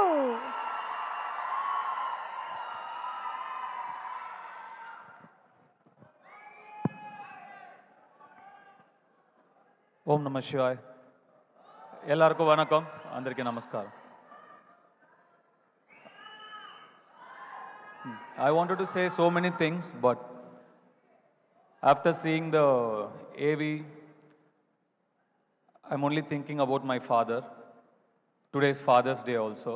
ఓం నమ శివాయ్. எல்லாருக்கும் வணக்கம், అందరికీ నమస్కారం. I wanted to say so many things, but after seeing the AV, I'm only thinking about my father. Today is Father's Day also.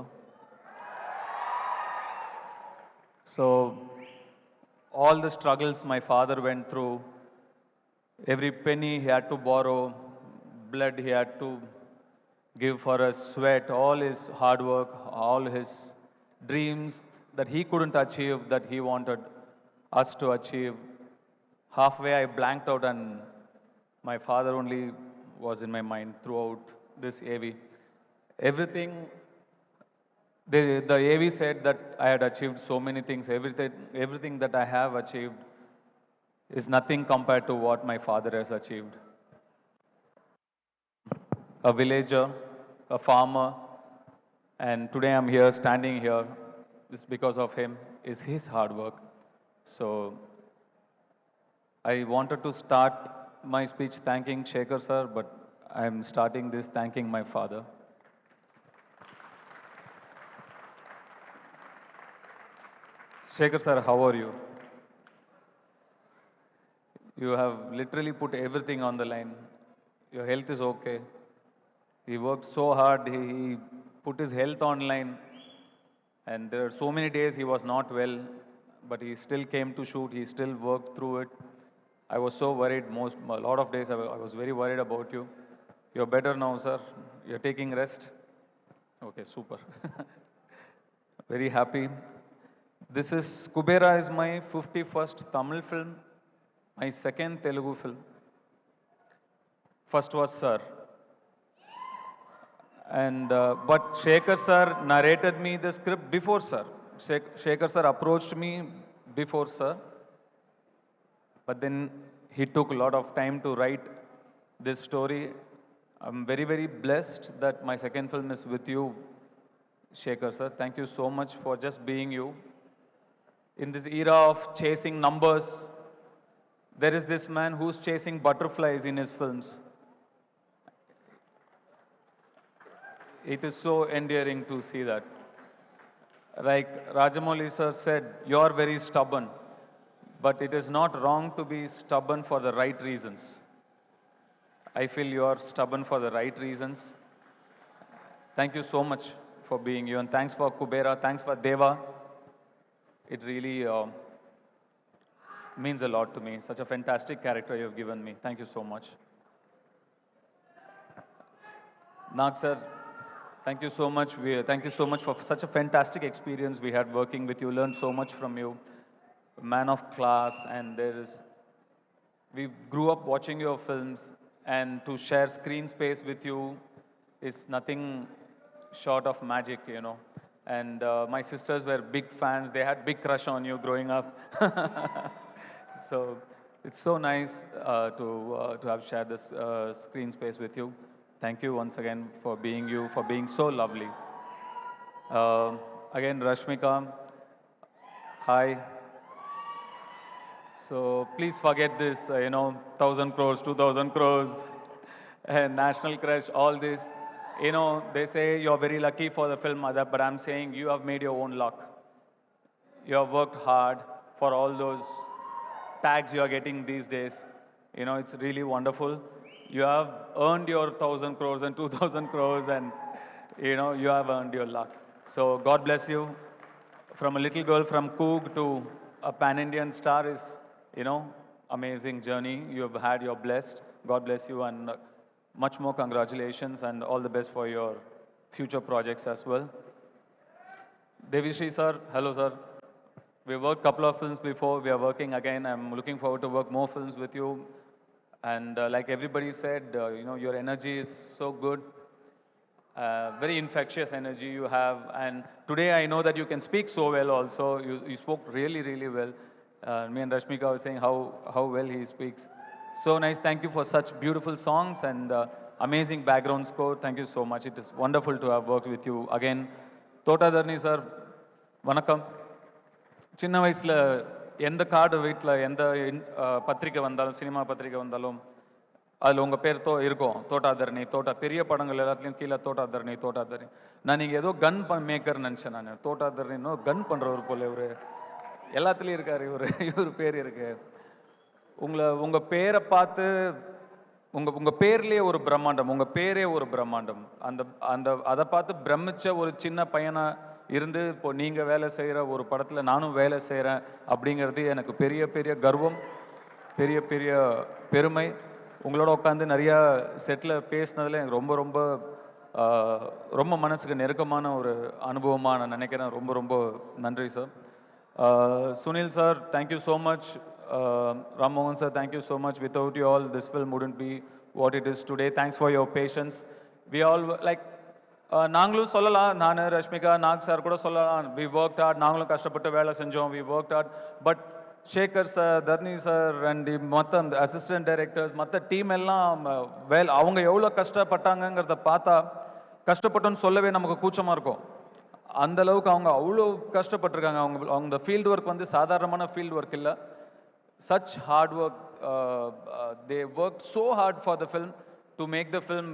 So, all the struggles my father went through, every penny he had to borrow, blood he had to give for us, sweat, all his hard work, all his dreams that he couldn't achieve, that he wanted us to achieve. Halfway I blanked out and my father only was in my mind throughout this AV. Everything, the AV said that I had achieved so many things. Everything that I have achieved is nothing compared to what my father has achieved. A villager, a farmer, and today I'm here, standing here. It's because of him, is his hard work. So I wanted to start my speech thanking Shekhar sir, but I'm starting this thanking my father. Shekhar sir, how are you? You have literally put everything on the line. Your health is okay. He worked so hard, he put his health online. And there are so many days he was not well, but he still came to shoot, he still worked through it. I was so worried, a lot of days I was very worried about you. You're better now, sir. You're taking rest. Okay, super. Very happy. This is, Kubera is my 51st Tamil film, my second Telugu film. First was Sir. And but Shekhar sir narrated me the script before Sir. Shekhar sir approached me before, sir, but then he took a lot of time to write this story. I'm very, very blessed that my second film is with you, Shekhar sir. Thank you so much for just being you. In this era of chasing numbers, there is this man who's chasing butterflies in his films. It is so endearing to see that. Like Rajamouli sir said, you're very stubborn, but it is not wrong to be stubborn for the right reasons. I feel you're stubborn for the right reasons. Thank you so much for being you, and thanks for Kubera, thanks for Deva. It really means a lot to me. Such a fantastic character you've given me. Thank you so much. Nag sir, thank you so much. Thank you so much for such a fantastic experience we had working with you. Learned so much from you. Man of class, and we grew up watching your films, and to share screen space with you is nothing short of magic, you know. And my sisters were big fans. They had big crush on you growing up. So it's so nice to have shared this screen space with you. Thank you once again for being you, for being so lovely. Again, Rashmika, hi. So please forget this, 1,000 crores, 2,000 crores, and national crush, all this. You know, they say you're very lucky for the film, Mother, but I'm saying you have made your own luck. You have worked hard for all those tags you are getting these days. You know, it's really wonderful. You have earned your 1,000 crores and 2,000 crores, and, you have earned your luck. So God bless you. From a little girl from Coog to a pan-Indian star is, amazing journey you have had. You're blessed. God bless you, and much more congratulations, and all the best for your future projects as well. Devishri sir, hello sir. We worked a couple of films before. We are working again. I'm looking forward to work more films with you. And like everybody said, your energy is so good. Very infectious energy you have. And today I know that you can speak so well also. You spoke really, really well. Me and Rashmika were saying how well he speaks. So nice. Thank you for such beautiful songs and amazing background score. Thank you so much. It is wonderful to have worked with you again. Tota Dharni sir, vanakkam. சின்ன வயசில் எந்த card வீட்டில் எந்த பத்திரிக்கை வந்தாலும் cinema பத்திரிக்கை வந்தாலும் அதில் உங்கள் பேர் இருக்கும் தோட்டாதரணி பெரிய படங்கள் எல்லாத்துலேயும் கீழே தோட்டாதரணி நான் நீங்கள் ஏதோ கன் மேக்கர்னு நினச்சேன். நான் தோட்டாதரணின்னு கன் பண்ணுறவர் போல் இவர் எல்லாத்துலேயும் இருக்கார். இவர் பேர் இருக்கு. உங்கள் பேரை பார்த்து உங்கள் பேர்லேயே ஒரு பிரம்மாண்டம், உங்கள் பேரே ஒரு பிரம்மாண்டம். அதை பார்த்து பிரமிச்ச ஒரு சின்ன பையனை இருந்து இப்போ நீங்கள் வேலை செய்கிற ஒரு படத்தில் நானும் வேலை செய்கிறேன் அப்படிங்கிறது எனக்கு பெரிய பெரிய கர்வம், பெரிய பெரிய பெருமை. உங்களோட உட்காந்து நிறையா செட்டில் பேசினதில் எனக்கு ரொம்ப ரொம்ப ரொம்ப மனசுக்கு நெருக்கமான ஒரு அனுபவமாக நான் நினைக்கிறேன். ரொம்ப ரொம்ப நன்றி sir. Sunil sir, thank you so much. Ram Mohan sir, thank you so much. Without you all, this film wouldn't be what it is today. Thanks for your patience. We all நாங்களும் சொல்லலாம், நான் ரஷ்மிகா நாக் சார் கூட சொல்லலாம், we worked hard, நாங்களும் கஷ்டப்பட்டு வேலை செஞ்சோம், we worked hard. But Shekhar sir, Tharani sir and மற்ற அசிஸ்டன்ட் டைரக்டர்ஸ், மற்ற டீம் எல்லாம் அவங்க எவ்வளோ கஷ்டப்பட்டாங்கங்கிறத பார்த்தா கஷ்டப்பட்டோன்னு சொல்லவே நமக்கு கூச்சமாக இருக்கும். அந்த அளவுக்கு அவங்க அவ்வளோ கஷ்டப்பட்டிருக்காங்க. அவங்க ஃபீல்டு ஒர்க் சாதாரணமான ஃபீல்டு ஒர்க் இல்லை. Such hard work, they worked so hard for the film to make the film.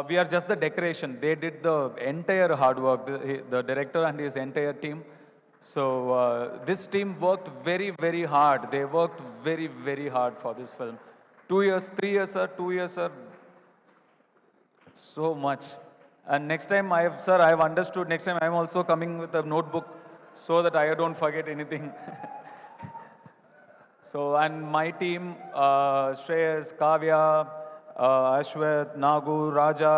We are just the decoration. They did the entire hard work, the director and his entire team. So this team worked very, very hard. They worked very, very hard for this film. 2 years, 3 years, sir, 2 years, sir. So much. And next time I have understood, next time I am also coming with a notebook so that I don't forget anything. So, and my team, Shreyas, Kavya, Ashwath, Nagu, Raja,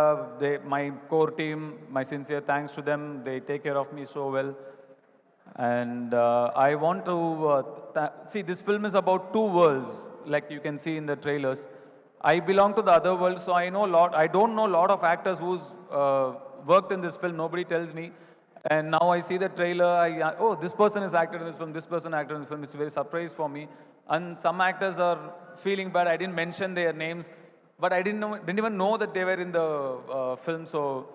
my core team, my sincere thanks to them. They take care of me so well. And I want to see, this film is about two worlds, like you can see in the trailers. I belong to the other world, so I don't know a lot of actors who's worked in this film. Nobody tells me. And now I see the trailer, oh, this person is acted in this film, this person acted in this film. It's a very surprise for me. And some actors are feeling bad. I didn't mention their names, but I didn't even know that they were in the film. So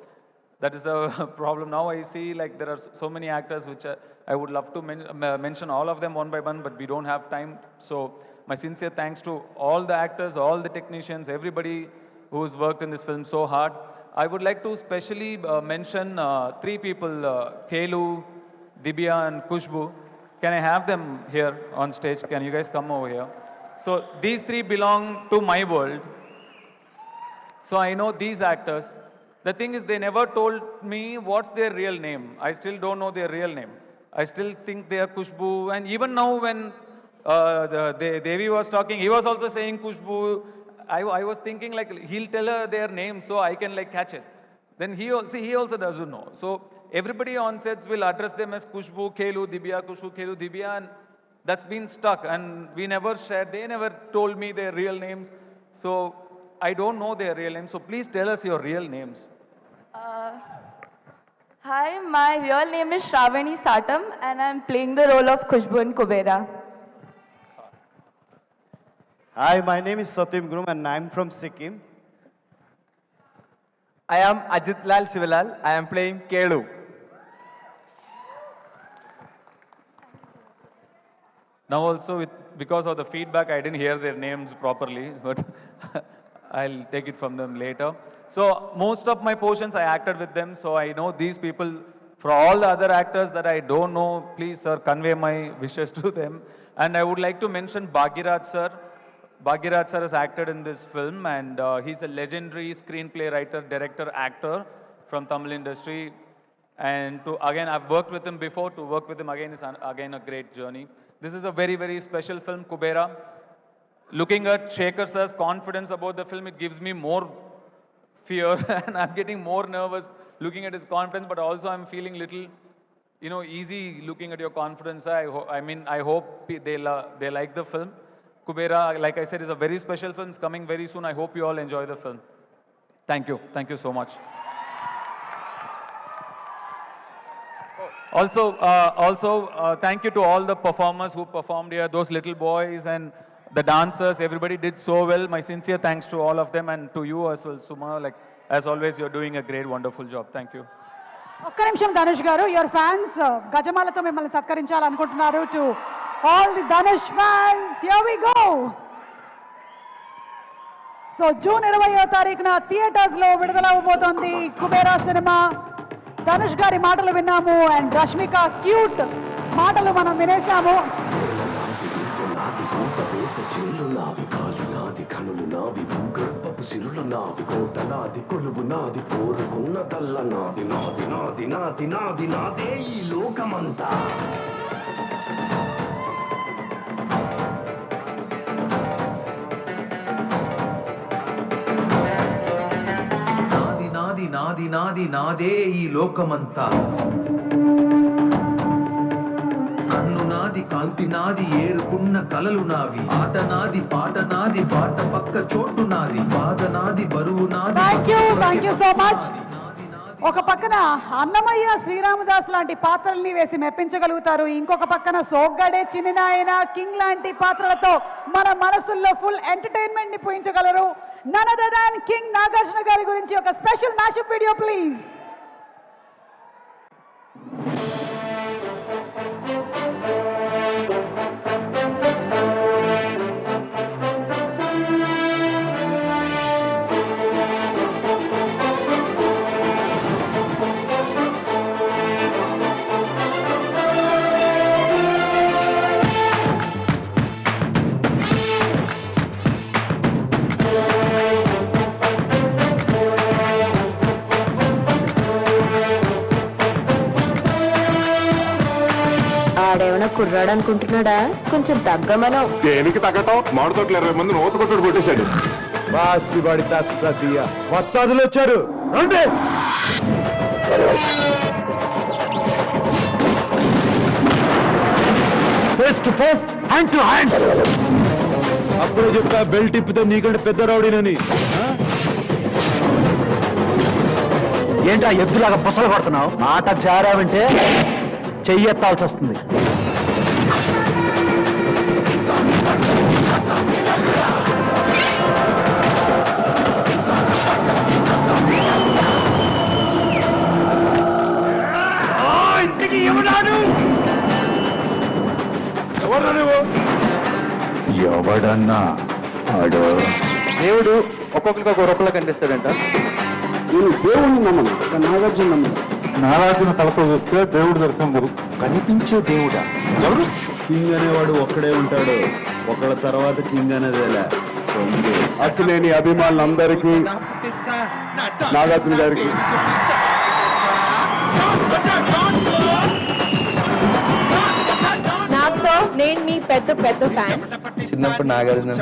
that is a problem. Now I see like there are so many actors which I would love to mention all of them one by one, but we don't have time. So my sincere thanks to all the actors, all the technicians, everybody who's worked in this film so hard. I would like to specially mention 3 people, Kelu, Dibya and Kushbu. Can I have them here on stage? Can you guys come over here? So these 3 belong to my world. So I know these actors. The thing is, they never told me what's their real name. I still don't know their real name. I still think they are Kushbu. And even now when Devi was talking, he was also saying Kushbu. I was thinking like he'll tell her their name so I can like catch it. Then he also doesn't know. So everybody on sets will address them as Kushbu, Kelu, Dibya, Kushbu, Kelu, Dibya, and that's been stuck. And we never shared, they never told me their real names. So I don't know their real names. So please tell us your real names. Hi, my real name is Shravani Satam and I'm playing the role of Kushbu in Kubera. Hi, my name is Satyam Grum and I'm from Sikkim. I am Ajit Lal Sivalal. I am playing Kelu. Now also, because of the feedback, I didn't hear their names properly, but I'll take it from them later. So most of my portions, I acted with them, so I know these people. For all the other actors that I don't know, please, sir, convey my wishes to them. And I would like to mention Bhagiraj, sir. Bhagiraj sir has acted in this film, and he's a legendary screenplay writer, director, actor from Tamil industry. And again, I've worked with him before. To work with him again is again a great journey. This is a very, very special film, Kubera. Looking at Shekhar sir's confidence about the film, it gives me more fear, and I'm getting more nervous looking at his confidence, but also I'm feeling little, easy looking at your confidence. I hope they like the film. Kubera, like I said, is a very special film. It's coming very soon. I hope you all enjoy the film. Thank you. Thank you so much. Also, thank you to all the performers who performed here, those little boys and the dancers. Everybody did so well. My sincere thanks to all of them and to you as well, Suma. Like, as always, you're doing a great, wonderful job. Thank you. ఒక్క నిమిషం ధనుష్ గారు, your fans గజమాలతో మిమ్మల్ని సత్కరించాలనుకుంటున్నారు. To all the Dhanush fans, here we go. So June 20వ తారీఖున theatres లో విడుదల అవబోతోంది కుబేరా సినిమా. ధనుష్ గారి మాటలు విన్నాము అండ్ రష్మిక క్యూట్ మాటలు మనం వినేసాము. కనులు నావి భూగర్భపు సిరులు నావి కోట నాది కొలువు నాది కోరుకున్నదల్ల నాది నాది నాది నాది నాది నాదే ఈ లోకమంతా. నాది నాది నాది నాది నాదే ఈ లోకమంతా. కన్ను నాది కాంతి నాది ఏరుకున్న కలలు నావి. ఆట నాది పాట నాది బాట పక్క చోటు నాది. బాధ నాది బరువు నాది. Thank you so much. ఒక పక్కన అన్నమయ్య, శ్రీరామదాస్ లాంటి పాత్రల్ని వేసి మెప్పించగలుగుతారు. ఇంకొక పక్కన సోగ్గాడే, చిన్ననాయన, కింగ్ లాంటి పాత్రలతో మన మనసుల్లో ఫుల్ ఎంటర్టైన్మెంట్ ని పూయించగలరు. None other than king Nagarjuna గారి గురించి ఒక స్పెషల్ మ్యాషప్ వీడియో ప్లీజ్. ఆడేమైనా కుర్రాడు అనుకుంటున్నాడా? కొంచెం తగ్గమనం. దేనికి తగ్గటం? మామిడితోటలు 20 మంది నోత కొట్టుడు కొట్టేశాడు. వాసిబడిత సతియ వత్తాదులు వచ్చారు. రండి. Face to face, hand to hand. అప్పుడే చెప్పా బెల్ట్ ఇప్పితే నీకంటే పెద్ద రౌడీనని. ఏంట్రా ఎద్దులాగా బుసలు కొడుతున్నావు? మాట జారావంటే చెయ్యెత్తాల్సి వస్తుంది. ఎవడన్నా ఆడు దేవుడు ఒక్కొక్కరికి ఒక రూపంలో కనిపిస్తాడంట. నేను దేవుణ్ణి నమ్మను, నాగార్జున నమ్మను. నాగార్జున తలతో చూస్తే దేవుడు దర్శనం కనిపించే దేవుడా? ఎవరు? కింగ్ అనేవాడు ఒక్కడే ఉంటాడు, ఒకళ్ళ తర్వాత కింగ్ అనేదేలా. అక్కినేని అభిమానులందరికీ, నాగార్జున గారికి నేను మీ పెద్ద ఫ్యాన్. చిన్నప్పుడు నాగార్జున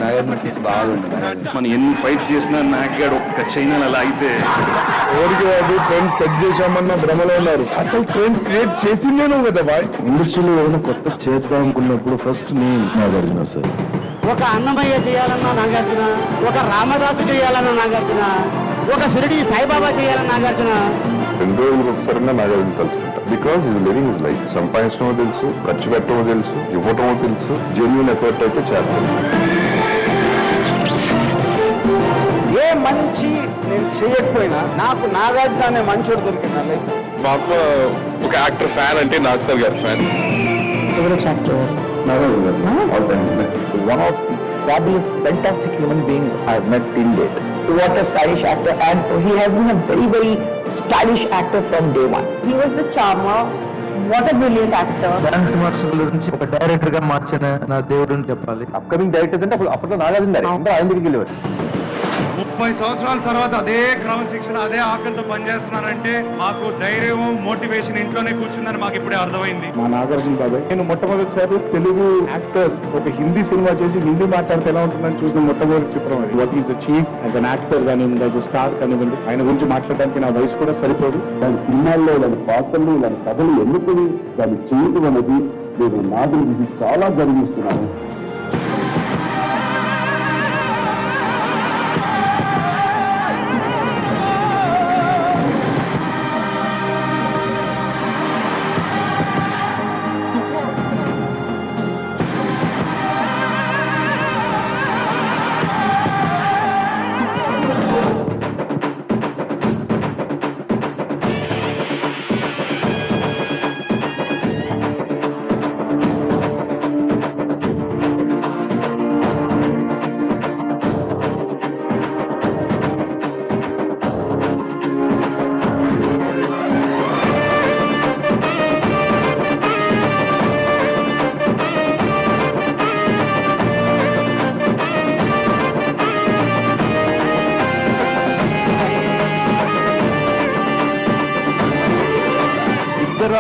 బాగుంటుంది. మనం ఎన్ని ఫైట్స్ చేసినా నాగాడు ఒక్క చైనా అలా అయితే ఎవరికి అది ట్రెండ్ సెట్ చేశామన్న భ్రమలో ఉన్నారు. అసలు ట్రెండ్ క్రియేట్ చేసిందేనో కదా బాయ్. ఇండస్ట్రీలో ఏదైనా కొత్త చేద్దాం అనుకున్నప్పుడు ఫస్ట్ నేను నాగార్జున సార్. ఒక అన్నమయ్య చేయాలన్నా నాగార్జున, ఒక రామదాసు చేయాలన్నా నాగార్జున, ఒక షిరిడి సాయిబాబా చేయాలన్నా నాగార్జున. 2 రోజులకు ఒకసారిగా నాగార్జున తలుచుకుంటా. Because is living his life. సంపాదించడమో తెలుసు, ఖర్చు పెట్టడమో తెలుసు, ఇవ్వటమో తెలుసు, జెన్యూన్ ఎఫర్ట్ అయితే చేస్తాను. ఏ మంచి నేను చేయకపోయినా నాకు నాగార్జున అనే మంచోడు దొరికింది నా లైఫ్. మాకు ఒక యాక్టర్ ఫ్యాన్ అంటే నాగ్ సార్ గారి fan. One of the fabulous, fantastic human beings I've met till date. What a stylish actor, and he has been a very, very stylish actor from day one. He was the charmer. What a brilliant actor. Dance master నుంచి ఒక director గా మార్చిన నా దేవుడు అని చెప్పాలి. Upcoming directors అంటే అప్పట్లో నాగార్జున డైరెక్టర్ ఆయన దగ్గరికి వెళ్ళేవారు. 30 సంవత్సరాల తర్వాత అదే క్రమశిక్షణ, అదే ఆకలితో పనిచేస్తున్నారంటే మాకు ధైర్యం, మోటివేషన్ ఇంట్లోనే కూర్చుందని మాకు ఇప్పుడే అర్థమైంది. మా నాగార్జున బాబాయ్, నేను మొట్టమొదటిసారి తెలుగు యాక్టర్ ఒక హిందీ సినిమా చేసి హిందీ మాట్లాడితే ఎలా ఉంటుందని చూసిన మొట్టమొదటి చిత్రం అది. What is achieve as an actor కానివ్వండి, యాజ్ అ స్టార్ కానివ్వండి, ఆయన గురించి మాట్లాడడానికి నా వయసు కూడా సరిపోదు. దాని సినిమాల్లో దాని పాత్రలు, దాని కథలు ఎన్నుకుని దాన్ని చేయడం అనేది నేను నాదులు ఇది చాలా గర్విస్తున్నాను.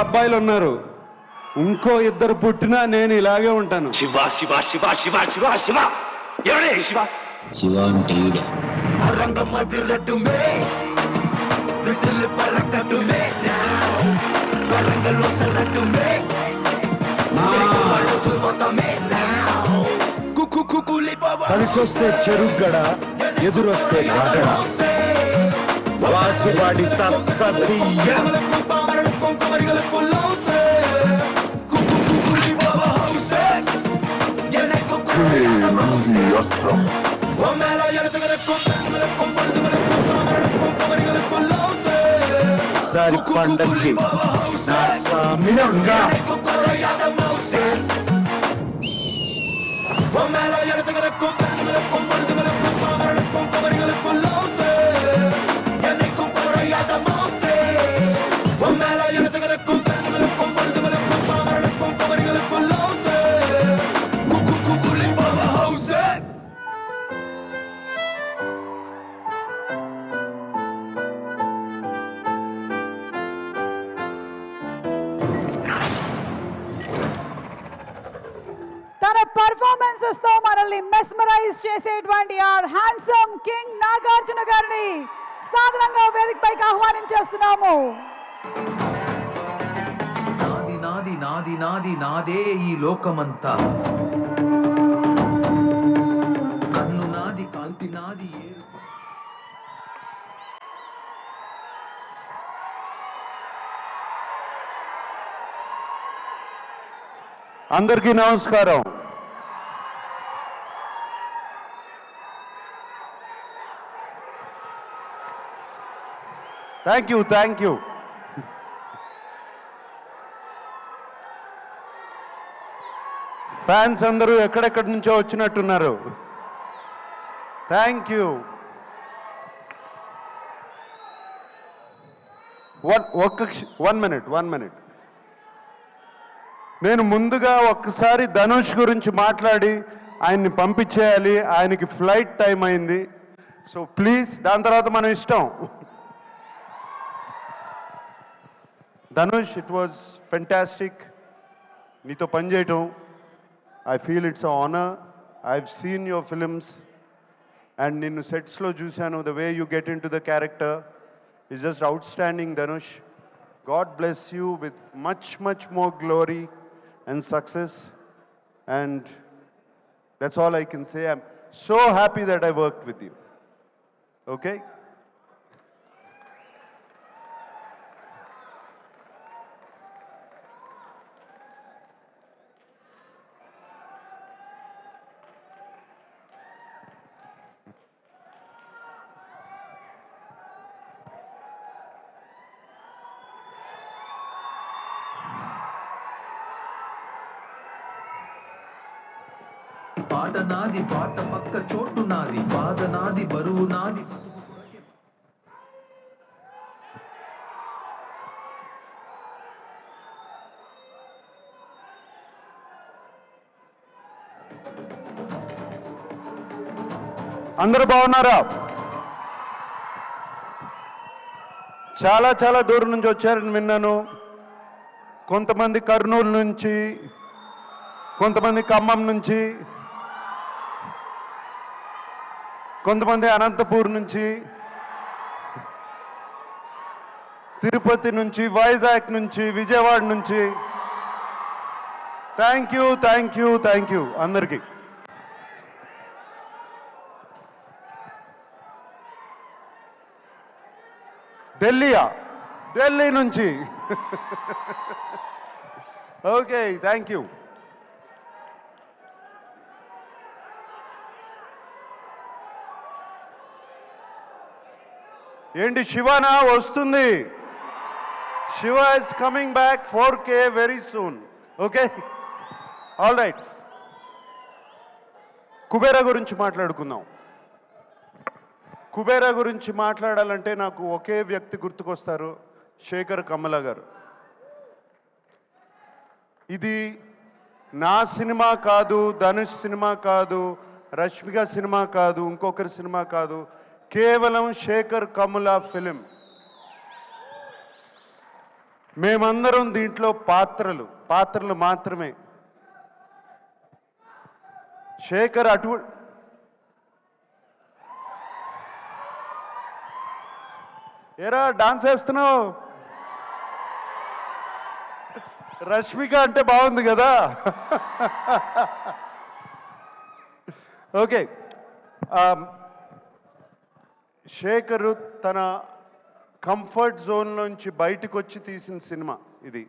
అబ్బాయిలు ఉన్నారు, ఇంకో 2 పుట్టినా నేను ఇలాగే ఉంటాను. శివ శివ శివ శివ శివ శివ ఎవడే శివ? శివ అంటే ఈడే. కలిసొస్తే చెరుగడ, ఎదురొస్తే రగడ. వాసివాడి తస్సదీయ సరి పండక్కి నా సామిరంగా తన పర్ఫార్మెన్సెస్ తో మనల్ని మెస్మరైజ్ చేసేటువంటి ఆర్ హ్యాండ్సమ్ కింగ్ నాగార్జున గారిని సాధారణంగా వేదికపైకి ఆహ్వానించేస్తున్నాము. నాది నాది నాది నాది నాదే ఈ లోకమంతా, కన్ను నాది కాంతి నాది ఏరు. అందరికీ నమస్కారం. Thank you. ఫ్యాన్స్ అందరూ ఎక్కడెక్కడి నుంచో వచ్చినట్టున్నారు. Thank you. One minute. నేను ముందుగా ఒక్కసారి ధనుష్ గురించి మాట్లాడి ఆయన్ని పంపించేయాలి. ఆయనకి ఫ్లైట్ టైం అయింది. సో ప్లీజ్, దాని తర్వాత మనం ఇష్టం. ధనుష్, ఇట్ వాజ్ ఫెంటాస్టిక్ నీతో పనిచేయటం. I feel it's honour. I have seen your films and నిన్ను సెట్స్లో చూశాను. The way you get into the character is just outstanding, Dhanush. God bless you with much more glory and success. And that's all I can say. I'm so happy that I worked with you. Okay? పాట నాది పాట పక్క చోటు నాది బాధ నాది బరువు నాది అందరూ బాగున్నారా? చాలా దూరం నుంచి వచ్చారని విన్నాను. కొంతమంది కర్నూలు నుంచి, కొంతమంది ఖమ్మం నుంచి, కొంతమంది అనంతపూర్ నుంచి, తిరుపతి నుంచి, వైజాగ్ నుంచి, విజయవాడ నుంచి. థ్యాంక్ యూ అందరికీ. ఢిల్లీ నుంచి. Okay, thank you. ఏంటి శివనా వస్తుంది? Shiva is coming back 4K very soon. Okay, all right. Kubera గురించి మాట్లాడుకుందాం. కుబేరా గురించి మాట్లాడాలంటే నాకు ఒకే వ్యక్తి గుర్తుకొస్తారు, శేఖర్ కమ్ముల గారు. ఇది నా సినిమా కాదు, ధనుష్ సినిమా కాదు, రష్మిక సినిమా కాదు, ఇంకొకరి సినిమా కాదు, కేవలం శేఖర్ కమ్ముల ఫిలిం. మేమందరం దీంట్లో పాత్రలు మాత్రమే. శేఖర్ ఏరా డాన్స్ వేస్తున్నావు? రష్మిక అంటే బాగుంది కదా. ఓకే, శేఖరు తన కంఫర్ట్ జోన్లోంచి బయటకు వచ్చి తీసిన సినిమా ఇది.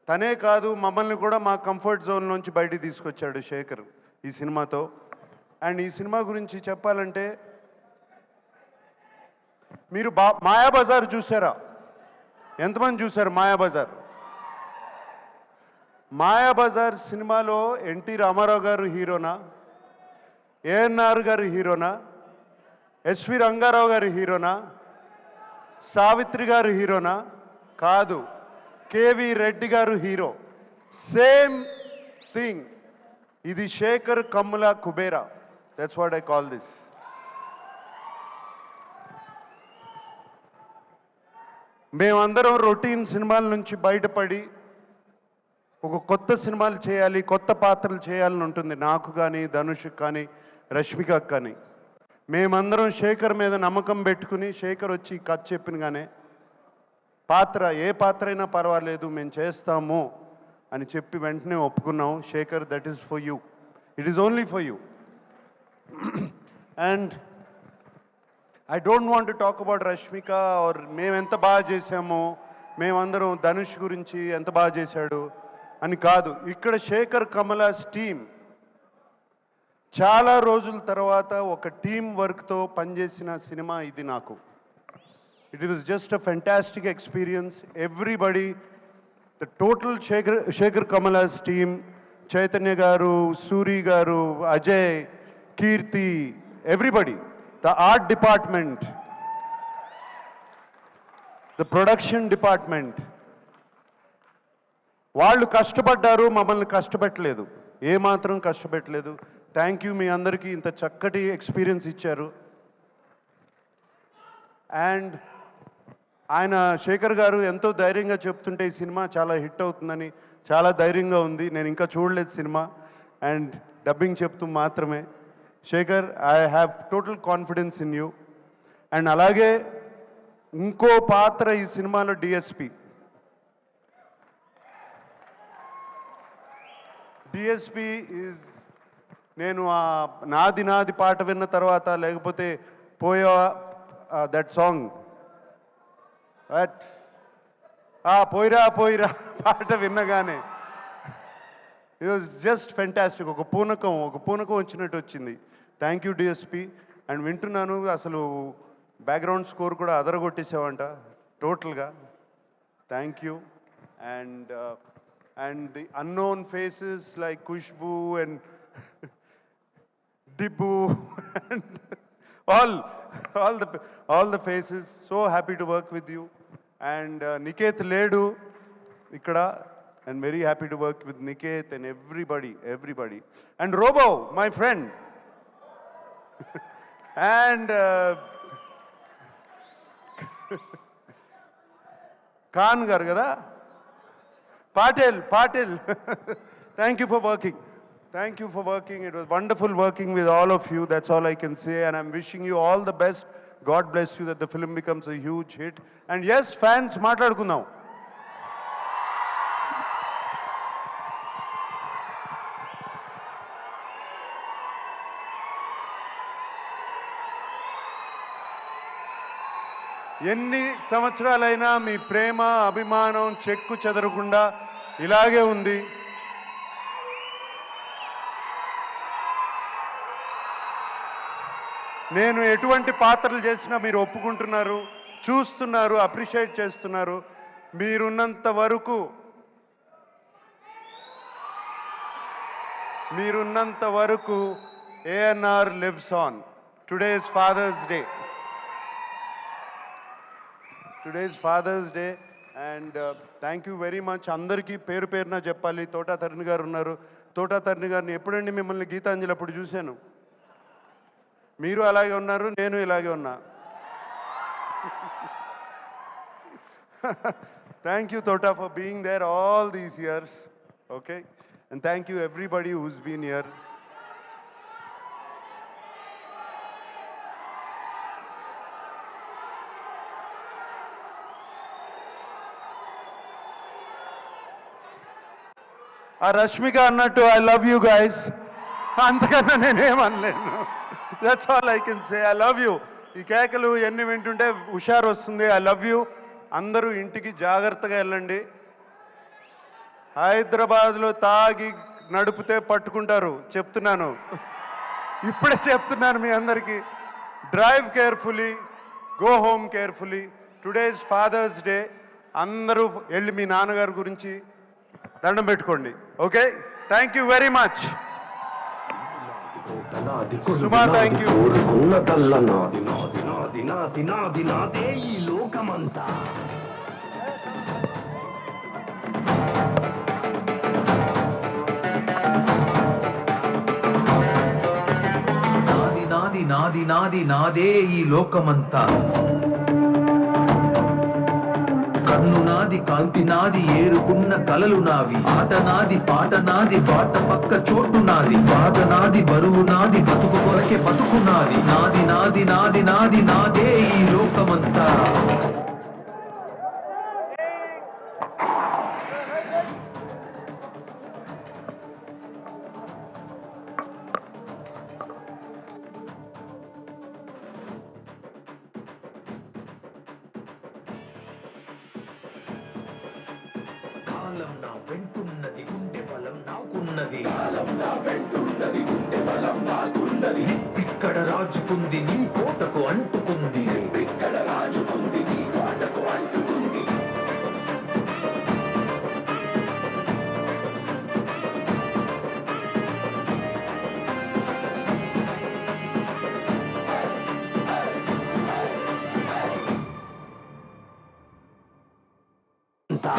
తనే కాదు, మమ్మల్ని కూడా మా కంఫర్ట్ జోన్లోంచి బయటికి తీసుకొచ్చాడు శేఖర్ ఈ సినిమాతో. అండ్ ఈ సినిమా గురించి చెప్పాలంటే, మీరు మాయాబజార్ చూసారా? ఎంతమంది చూశారు మాయాబజార్? మాయాబజార్ సినిమాలో ఎన్టీ రామారావు గారు హీరోనా, ఏఎన్ఆర్ గారు హీరోనా, ఎస్వి రంగారావు గారు హీరోనా, సావిత్రి గారు హీరోనా? కాదు, కేవి రెడ్డి గారు హీరో. Same thing. ఇది Shekhar Kammula Kubera. That's what I call this. మేమందరం రొటీన్ సినిమాల నుంచి బయటపడి ఒక కొత్త సినిమాలు చేయాలి, కొత్త పాత్రలు చేయాలని ఉంటుంది నాకు కానీ, ధనుష్కి కానీ, రష్మికకు కానీ. మేమందరం శేఖర్ మీద నమ్మకం పెట్టుకుని, శేఖర్ వచ్చి కథ చెప్పినగానే ఏ పాత్ర అయినా పర్వాలేదు మేము చేస్తాము అని చెప్పి వెంటనే ఒప్పుకున్నాం. Shekhar, that is for you, it is only for you. And I don't want to talk about Rashmika or మేము ఎంత బాగా చేసామో, మేమందరం ధనుష్ గురించి ఎంత బాగా చేశాడు. అని కాదు, ఇక్కడ శేఖర్ కమలాస్ టీమ్ చాలా రోజుల తర్వాత ఒక టీం వర్క్తో పనిచేసిన సినిమా ఇది నాకు. It was just a fantastic experience. Everybody, the total Shekhar Kammula's team, Chaitanya garu, Suri garu, Ajay, Keerthi, everybody, the art department, the production department, వాళ్ళు కష్టపడ్డారు, మమ్మల్ని కష్టపెట్టలేదు, ఏమాత్రం కష్టపెట్టలేదు. థ్యాంక్ యూ, మీ అందరికీ ఇంత చక్కటి ఎక్స్పీరియన్స్ ఇచ్చారు. అండ్ ఆయన శేఖర్ గారు ఎంతో ధైర్యంగా చెప్తుంటే ఈ సినిమా చాలా హిట్ అవుతుందని చాలా ధైర్యంగా ఉంది. నేను ఇంకా చూడలేదు సినిమా, అండ్ డబ్బింగ్ చెప్తూ మాత్రమే. Shekhar, I have total confidence in you. And అలాగే ఇంకో పాత్ర ఈ సినిమాలో డిఎస్పి. డిఎస్పి ఈజ్, నేను ఆ నాది నాది పాట విన్న తర్వాత, లేకపోతే పోయా దట్ సాంగ్, పోయిరా పోయిరా పాట విన్నగానే ఇట్ వాజ్ జస్ట్ ఫెంటాస్టిక్. ఒక పూనకం వచ్చినట్టు వచ్చింది. Thank you DSP. అండ్ వింటున్నాను, అసలు బ్యాక్గ్రౌండ్ స్కోర్ కూడా అదరగొట్టేసావంట టోటల్గా. Thank you. And the unknown faces like Kushbu and Dibbu and all the faces. So happy to work with you. And Niket Ledu ikkada, and very happy to work with Niket and everybody. And Robo, my friend. And Khan gar kada, Patil. Thank you for working. It was wonderful working with all of you. That's all I can say. And I'm wishing you all the best. God bless you, that the film becomes a huge hit. And yes, fans, మాట్లాడుకుందాం. ఎన్ని సంవత్సరాలైనా మీ ప్రేమ, అభిమానం చెక్కు చెదరకుండా ఇలాగే ఉంది. నేను ఎటువంటి పాత్రలు చేసినా మీరు ఒప్పుకుంటున్నారు, చూస్తున్నారు, అప్రిషియేట్ చేస్తున్నారు. మీరున్నంత వరకు ANR lives on. Today is father's day. And thank you very much. అందరికీ పేరు పేరున చెప్పాలి. తోటా తరుణ్ గారు ఉన్నారు. తోటా తరుణ్ గారిని ఎప్పుడండి మిమ్మల్ని గీతాంజలి అప్పుడు చూశాను. మీరు అలాగే ఉన్నారు, నేను ఇలాగే ఉన్నా. Thank you Thota for being there all these years. Okay, and thank you everybody who's been here. ఆ రష్మిక అన్నట్టు ఐ లవ్ యూ గైస్, అంతకన్నా నేనేమనలేను. That's all I can say. I love you. ఈ కేకలు ఎన్ని వింటుంటే హుషారు వస్తుంది. I love you. అందరూ ఇంటికి జాగ్రత్తగా వెళ్ళండి. హైదరాబాద్లో తాగి నడిపితే పట్టుకుంటారు, చెప్తున్నాను, ఇప్పుడే చెప్తున్నాను మీ అందరికీ. Drive carefully, go home carefully. Today is father's day. అందరూ వెళ్ళి మీ నాన్నగారి గురించి దండం పెట్టుకోండి. Okay, thank you very much. Suma, thank you. ఈ లోకమంతా నాదే ఈ లోకమంతా. కన్ను నాది, కాంతి నాది, ఏరుకున్న కలలు నావి. ఆట నాది, పాట నాది, బాట పక్క చోటు నాది. బాధ నాది, బరువు నాది, బతుకు కొరకే బతుకు నాది. నాదే ఈ లోకమంతా. కాలం నా వెంటున్నది గుండె బలం నాకున్నది కాలం నా వెంటున్నది గుండె బలం నాకున్నది ఇక్కడ రాజుకుంది నీ కోటకు అంటుకుంది ఇక్కడ రాజుకుంది నీ కోటకు అంటుకుంది తా